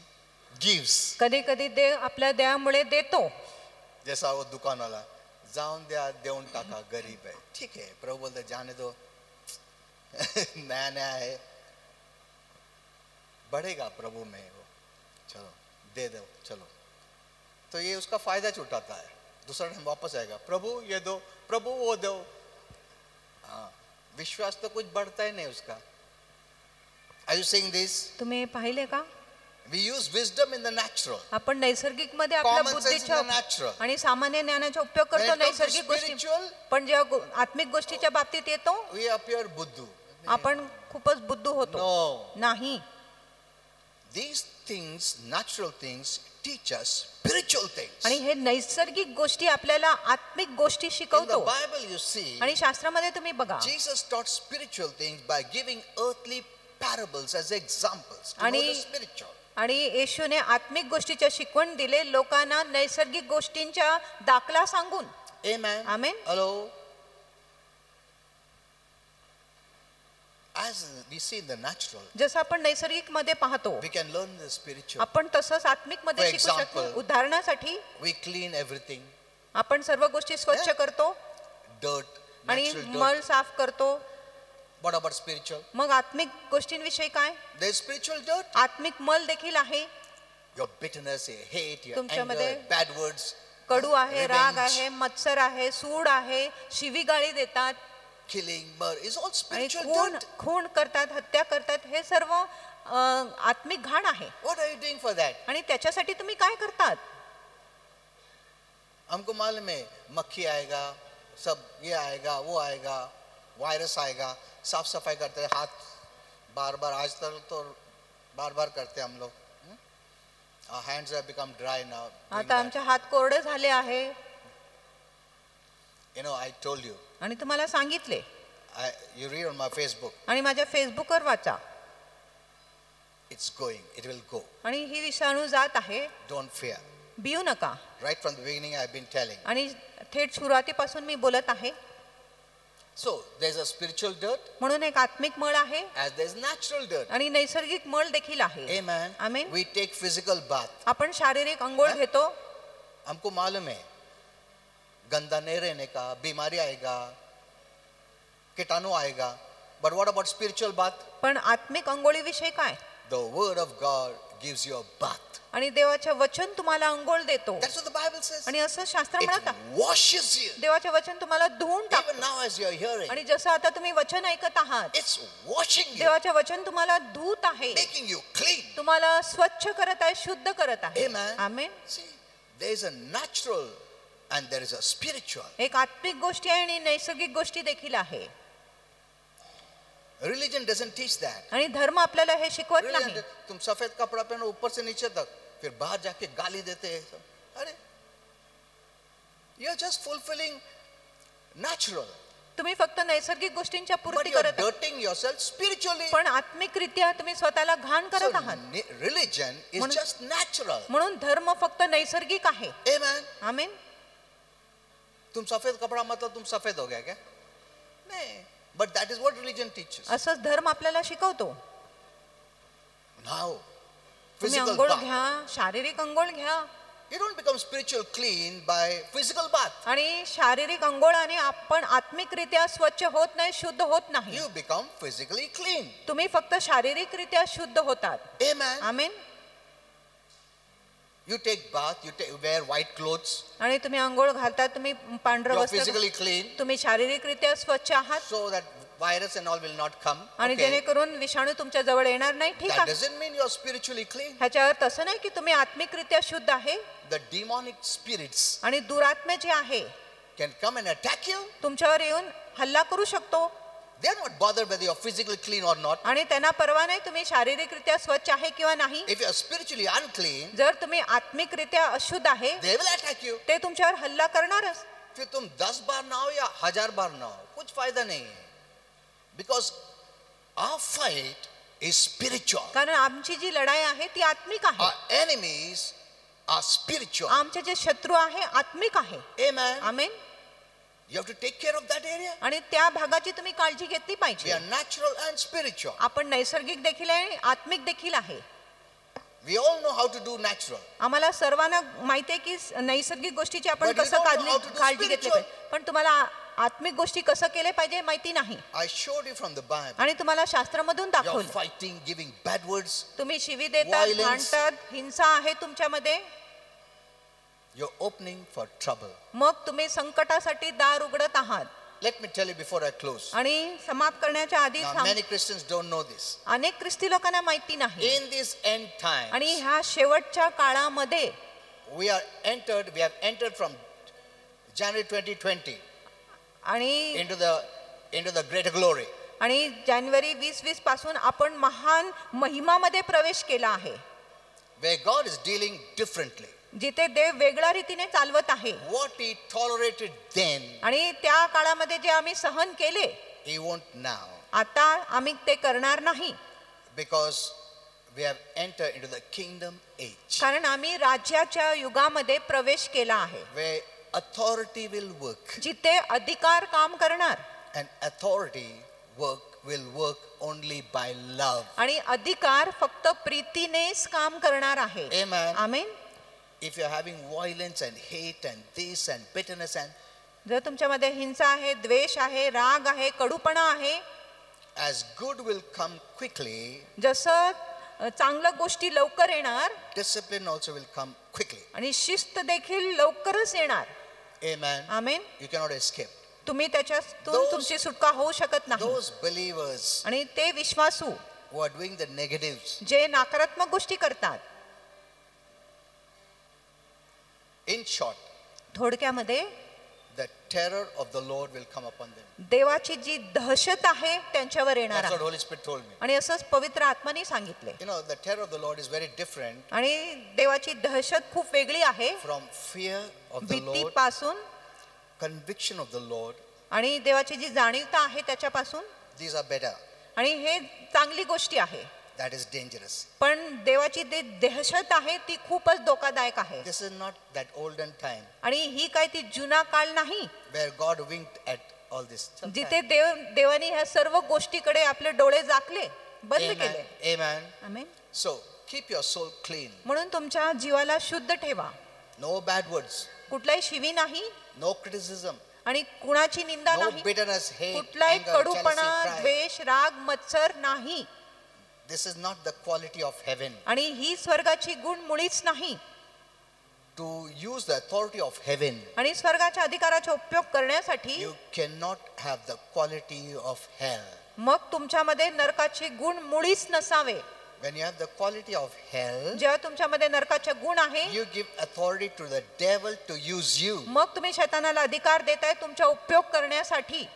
Speaker 1: gives.
Speaker 2: कधी कधी देव आपल्या दयामुळे देतो.
Speaker 1: जैसा वो दुकान वाला, जाऊन द्या, देऊन टाका, गरीब है, ठीक है. प्रभु बोलते जाने दो, नया नया है, बढ़ेगा प्रभु में वो, चलो दे दो, चलो. तो ये उसका फायदा उठाता है. दूसरा टाइम वापस आएगा, प्रभु ये दो, प्रभु वो दो. हाँ, विश्वास तो कुछ बढ़ता ही नहीं उसका. Are you saying this?
Speaker 2: तुम्ही पाहिले का?
Speaker 1: We use wisdom in the natural.
Speaker 2: आपण नैसर्गिक मध्ये आपल्या बुद्धीच्या आणि सामान्य ज्ञानाचा उपयोग करतो नैसर्गिक गोष्टी. पण जेव्हा आत्मिक गोष्टीच्या बाबतीत येतो,
Speaker 1: we appear बुद्धू.
Speaker 2: आपण खूपच बुद्धू होतो.
Speaker 1: No.
Speaker 2: नाही.
Speaker 1: These things, natural things, teach us spiritual things.
Speaker 2: आणि हे नैसर्गिक गोष्टी आपल्याला आत्मिक गोष्टी
Speaker 1: In the
Speaker 2: शिकवतो.
Speaker 1: Bible you see,
Speaker 2: आणि शास्त्रामध्ये तुम्ही बघा,
Speaker 1: Jesus taught spiritual things by giving earthly parables as examples to know
Speaker 2: आणि
Speaker 1: the spiritual.
Speaker 2: आणि येशूने आत्मिक गोष्टीच्या शिकवण दिले लोकांना नैसर्गिक गोष्टींच्या दाखला सांगून.
Speaker 1: Amen.
Speaker 2: Amen.
Speaker 1: Hello. As we see in the natural,
Speaker 2: जसं आपण नैसर्गिक मध्ये पाहतो,
Speaker 1: we can learn the spiritual.
Speaker 2: आपण तसंच आत्मिक मध्ये
Speaker 1: For
Speaker 2: शिकू शकतो.
Speaker 1: example,
Speaker 2: उदाहरणासाठी
Speaker 1: We clean everything.
Speaker 2: आपण सर्व गोष्टी स्वच्छ करतो
Speaker 1: Dirt,
Speaker 2: आणि
Speaker 1: natural
Speaker 2: मळ
Speaker 1: dirt.
Speaker 2: साफ करतो.
Speaker 1: What about spiritual?
Speaker 2: मग आत्मिक गोष्टींविषयी काय?
Speaker 1: There is spiritual dirt.
Speaker 2: आत्मिक मल देखील आहे.
Speaker 1: Your bitterness, your hate, your
Speaker 2: तुमच्यामध्ये
Speaker 1: anger, bad words,
Speaker 2: कडू आहे, राग
Speaker 1: revenge,
Speaker 2: आहे, मत्सर आहे, सूड आहे, शिवीगाळी देतात
Speaker 1: killing, murder is all
Speaker 2: आणि
Speaker 1: spiritual
Speaker 2: खून
Speaker 1: dirt.
Speaker 2: खून करतात, हत्या करतात. हे सर्व आत्मिक घाण आहे.
Speaker 1: What are you doing for that?
Speaker 2: आणि त्याच्यासाठी तुम्ही काय करतात?
Speaker 1: हमको मालूम है मक्खी आएगा, सब ये आएगा, वो आएगा, वायरस आएगा, साफ सफाई करते हैं, हाथ बार बार, आज तक तो बार बार करते हैं हम लोग. Our hands have become dry now. doing
Speaker 2: आता
Speaker 1: that.
Speaker 2: आमचे हात कोरडे झाले आहे.
Speaker 1: You know, I told you,
Speaker 2: आणि तुम्हाला सांगितले
Speaker 1: you read on my Facebook,
Speaker 2: आणि माझ्या फेसबुकवर वाचा.
Speaker 1: it's going, it will go.
Speaker 2: आणि ही विषाणू जात आहे,
Speaker 1: Don't fear.
Speaker 2: भिऊ नका.
Speaker 1: Right from the beginning I've been telling.
Speaker 2: आणि थेट सुरुवातीपासून मी बोलत आहे.
Speaker 1: So there's a spiritual dirt
Speaker 2: म्हणून एक आत्मिक मळ आहे
Speaker 1: as there's natural dirt.
Speaker 2: आणि नैसर्गिक मळ देखील आहे.
Speaker 1: Amen.
Speaker 2: Amen.
Speaker 1: We take physical bath.
Speaker 2: आपण शारीरिक अंघोळ घेतो.
Speaker 1: हमको मालूम है गंदा नहीं रहने का, बीमारी आएगा, कीटाणु आएगा. But what about spiritual bath?
Speaker 2: पण आत्मिक अंघोळीविषयी काय?
Speaker 1: The word of God gives you a bath.
Speaker 2: आणि देवाचे वचन तुम्हाला अंघोळ देतो.
Speaker 1: That's what the Bible says.
Speaker 2: आणि असं शास्त्र
Speaker 1: It
Speaker 2: म्हणतात,
Speaker 1: washes you.
Speaker 2: देवाचे वचन तुम्हाला धुवून
Speaker 1: Even
Speaker 2: टाकतं.
Speaker 1: now as you're hearing,
Speaker 2: आणि जसं आता तुम्ही वचन ऐकत आहात,
Speaker 1: it's washing you,
Speaker 2: देवाचे वचन तुम्हाला धुत आहे,
Speaker 1: making you clean.
Speaker 2: तुम्हाला स्वच्छ करत आहे, शुद्ध करत आहे.
Speaker 1: Amen.
Speaker 2: Amen.
Speaker 1: See, there is a natural and there is a spiritual.
Speaker 2: एक आत्मिक गोष्टी आहे आणि नैसर्गिक गोष्टी देखील आहे.
Speaker 1: Religion doesn't teach that.
Speaker 2: आणि धर्म आपल्याला हे शिकवत नाही.
Speaker 1: Religion, तुम सफेद कपड़ा पहनो ऊपर से नीचे तक, फिर बाहर जाके गाली देते हैं सब. अरे, you're just fulfilling natural,
Speaker 2: तुम्ही फक्त नैसर्गिक गोष्टींच्या
Speaker 1: but
Speaker 2: पूर्ती
Speaker 1: you're
Speaker 2: करत आहात.
Speaker 1: dirting yourself spiritually.
Speaker 2: पण आत्मिकरित्या तुम्ही स्वतःला घाण
Speaker 1: So
Speaker 2: करत आहात.
Speaker 1: religion is
Speaker 2: म्हणून-
Speaker 1: just natural.
Speaker 2: म्हणून धर्म फक्त नैसर्गिक आहे.
Speaker 1: Amen.
Speaker 2: आमेन.
Speaker 1: तुम सफेद कपड़ा मतलब तुम सफेद हो गया क्या? नहीं. But that is what religion teaches.
Speaker 2: असंच धर्म आपल्याला शिकवतो.
Speaker 1: Now,
Speaker 2: तुम्ही
Speaker 1: physical
Speaker 2: अंघोळ
Speaker 1: bath.
Speaker 2: घ्या, शारीरिक अंघोळ घ्या.
Speaker 1: You don't become spiritual clean by physical bath.
Speaker 2: आणि शारीरिक अंघोळाने आपण आत्मिकरित्या स्वच्छ होत नाही, शुद्ध होत नाही.
Speaker 1: You become physically clean.
Speaker 2: तुम्ही फक्त शारीरिकरित्या शुद्ध होतात.
Speaker 1: Amen.
Speaker 2: Amen.
Speaker 1: You take bath, wear white clothes.
Speaker 2: आणि तुम्ही अंघोळ घालतात, तुम्ही पांढरं
Speaker 1: You are
Speaker 2: वस्त्र,
Speaker 1: physically clean.
Speaker 2: तुम्ही शारीरिकरित्या स्वच्छ आहात.
Speaker 1: So that virus and all will not come.
Speaker 2: आणि जेणेकरून विषाणू तुमच्या जवळ येणार नाही. ठीक
Speaker 1: That
Speaker 2: आहे.
Speaker 1: doesn't mean you are spiritually clean.
Speaker 2: ह्याचा अर्थ असं नाही की तुम्ही आत्मिकरित्या शुद्ध आहे.
Speaker 1: The demonic spirits
Speaker 2: आणि दुरात्मे जे आहे
Speaker 1: can come and attack you.
Speaker 2: तुमच्यावर येऊन हल्ला करू शकतो.
Speaker 1: They are not bothered whether you are physically clean or not.
Speaker 2: आणि त्यांना परवा नाही तुम्ही शारीरिकरित्या स्वच्छ आहे किंवा नाही.
Speaker 1: If you are spiritually unclean,
Speaker 2: जर तुम्ही आत्मिकरित्या अशुद्ध आहे
Speaker 1: they will attack you.
Speaker 2: ते तुमच्यावर हल्ला करणारच.
Speaker 1: फिर तुम 10 बार नहाओ या 1000 बार नहाओ, कुछ फायदा नहीं है. Because our fight is spiritual.
Speaker 2: कारण आमची जी लढाई आहे ती आत्मिक आहे.
Speaker 1: Our enemies are spiritual.
Speaker 2: आमचे जे शत्रू आहे आत्मिक आहे.
Speaker 1: Amen.
Speaker 2: Amen.
Speaker 1: You have to take care of that area.
Speaker 2: आणि त्या भागाची तुम्ही काळजी घेतली
Speaker 1: We
Speaker 2: पाहिजे.
Speaker 1: are natural and spiritual.
Speaker 2: आपण नैसर्गिक देखील आहे, आत्मिक देखील आहे.
Speaker 1: We all know how to do natural.
Speaker 2: आम्हाला सर्वांना माहिती आहे की नैसर्गिक गोष्टीची आपण
Speaker 1: But we
Speaker 2: कसं
Speaker 1: don't know how to do
Speaker 2: काळजी घेतली
Speaker 1: spiritual.
Speaker 2: पाहिजे. पण तुम्हाला आत्मिक गोष्टी कसं केले पाहिजे माहिती नाही.
Speaker 1: I showed you from the Bible.
Speaker 2: आणि तुम्हाला शास्त्रामधून
Speaker 1: You are
Speaker 2: दाखवलं.
Speaker 1: fighting, giving bad words.
Speaker 2: तुम्ही शिवी देतात,
Speaker 1: Violence.
Speaker 2: भांडतात, हिंसा आहे तुमच्यामध्ये.
Speaker 1: You're opening for trouble.
Speaker 2: मग तुम्ही संकटासाठी दार उघडत आहात.
Speaker 1: Let me tell you before I close.
Speaker 2: आणि समाप्त करण्याच्या आधी
Speaker 1: Now, many Christians don't know this.
Speaker 2: अनेक ख्रिस्ती लोकांना माहिती नाही.
Speaker 1: In this end time,
Speaker 2: आणि ह्या शेवटच्या काळामध्ये
Speaker 1: we have entered from January 2020
Speaker 2: आणि
Speaker 1: into the greater glory.
Speaker 2: आणि जानेवारी 2020 पासून आपण महान महिमामध्ये प्रवेश केला आहे.
Speaker 1: Where God is dealing differently.
Speaker 2: जिथे देव वेगळ्या रीतीने चालवत आहे.
Speaker 1: What he tolerated then,
Speaker 2: आणि त्या काळामध्ये जे आम्ही सहन केले
Speaker 1: he won't now.
Speaker 2: आता आम्ही ते करणार नाही.
Speaker 1: Because we have entered into the kingdom age.
Speaker 2: कारण आम्ही राज्याच्या युगामध्ये प्रवेश केला आहे.
Speaker 1: Where authority will work.
Speaker 2: जिथे अधिकार काम करणार.
Speaker 1: And authority will work only by love.
Speaker 2: आणि अधिकार फक्त प्रीतीनेच काम करणार आहे.
Speaker 1: Amen.
Speaker 2: Amen.
Speaker 1: If you are having violence and hate and this and bitterness and
Speaker 2: जर तुमच्यामध्ये हिंसा आहे, द्वेष आहे, राग आहे, कडूपणा आहे,
Speaker 1: as good will come quickly,
Speaker 2: जसं चांगल्या गोष्टी लवकर येणार,
Speaker 1: discipline also will come quickly.
Speaker 2: आणि शिस्त देखील लवकरच येणार.
Speaker 1: Amen.
Speaker 2: Amen.
Speaker 1: You cannot escape.
Speaker 2: तुम्ही त्याच्यातून तुमची सुटका होऊ शकत नाही.
Speaker 1: Those believers
Speaker 2: आणि ते विश्वासू
Speaker 1: who are doing the negatives,
Speaker 2: जे नकारात्मक गोष्टी करतात,
Speaker 1: in short,
Speaker 2: थोडक्यामध्ये
Speaker 1: the terror of the Lord will come upon them.
Speaker 2: देवाची जी दहशत आहे त्यांच्यावर येणार
Speaker 1: That's what
Speaker 2: आहे.
Speaker 1: Holy Spirit told me.
Speaker 2: आणि असंच पवित्र आत्माने सांगितले.
Speaker 1: You know, the terror of the Lord is very different
Speaker 2: आणि देवाची दहशत खूप वेगळी आहे.
Speaker 1: from fear of the Lord,
Speaker 2: भीतीपासून
Speaker 1: conviction of the Lord.
Speaker 2: आणि देवाची जी जाणीवता आहे त्याच्यापासून.
Speaker 1: These are better.
Speaker 2: आणि हे चांगली गोष्टी आहे.
Speaker 1: That is dangerous.
Speaker 2: पण देवाची जी दहशत आहे ती खूपच धोकादायक आहे.
Speaker 1: This is not that olden time
Speaker 2: आणि ही काय ती जुना काळ नाही
Speaker 1: where God winked at all this.
Speaker 2: जिथे देवाने ह्या सर्व गोष्टीकडे आपले डोळे झाकले, बंद केले.
Speaker 1: Amen.
Speaker 2: Amen.
Speaker 1: So keep your soul clean.
Speaker 2: म्हणून तुमच्या जीवाला शुद्ध ठेवा.
Speaker 1: No bad words.
Speaker 2: कुठलाही शिवी नाही
Speaker 1: No criticism.
Speaker 2: आणि कुणाची निंदा
Speaker 1: No
Speaker 2: नाही.
Speaker 1: bitterness, hate,
Speaker 2: कुठलाही
Speaker 1: anger,
Speaker 2: कडूपणा,
Speaker 1: jealousy, pride.
Speaker 2: द्वेष, राग, मत्सर नाही.
Speaker 1: This is not the quality of heaven.
Speaker 2: आणि ही स्वर्गाची गुण मुळीच नाही.
Speaker 1: To use the authority of heaven,
Speaker 2: आणि स्वर्गाच्या अधिकाराचा उपयोग करण्यासाठी
Speaker 1: you cannot have the quality of hell.
Speaker 2: मग तुमच्यामध्ये नरकाचे गुण मुळीच नसावे.
Speaker 1: When you have the quality of hell,
Speaker 2: जेव्हा तुमच्यामध्ये नरकाचे गुण आहे,
Speaker 1: you give authority to the devil to use you.
Speaker 2: मग तुम्ही शैतानाला अधिकार देताय तुमचा उपयोग करण्यासाठी.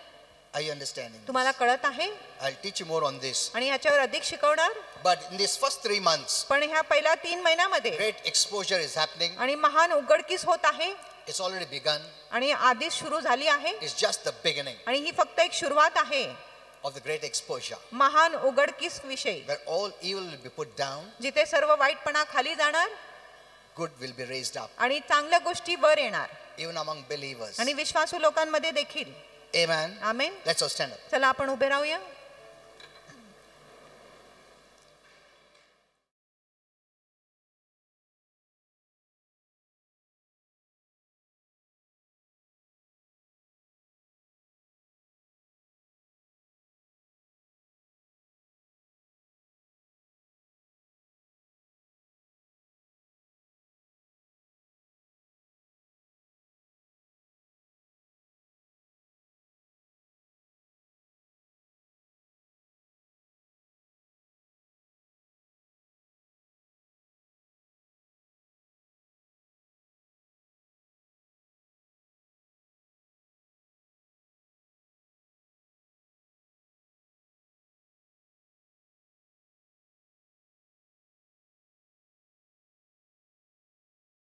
Speaker 1: Are you understanding?
Speaker 2: तुम्हाला कळत आहे?
Speaker 1: I'll teach you more on this.
Speaker 2: आणि ह्याच्यावर अधिक शिकवणार.
Speaker 1: But in these first 3 months,
Speaker 2: पण ह्या पहिल्या 3 महिन्यामध्ये
Speaker 1: great exposure is happening.
Speaker 2: आणि महान उघडकीस होत आहे.
Speaker 1: It's already begun.
Speaker 2: आणि आधीच सुरू झाली आहे.
Speaker 1: It's just the beginning
Speaker 2: आणि ही फक्त एक सुरुवात आहे
Speaker 1: of the great exposure,
Speaker 2: महान उघडकीस विषयी,
Speaker 1: where all evil will be put down,
Speaker 2: जिथे सर्व वाईटपणा खाली जाणार
Speaker 1: good will be raised up,
Speaker 2: आणि चांगल्या गोष्टी वर येणार.
Speaker 1: even among believers.
Speaker 2: आणि विश्वासू लोकांमध्ये देखील.
Speaker 1: Amen.
Speaker 2: Amen.
Speaker 1: Let's all stand up.
Speaker 2: चला आपण उभे राहूया.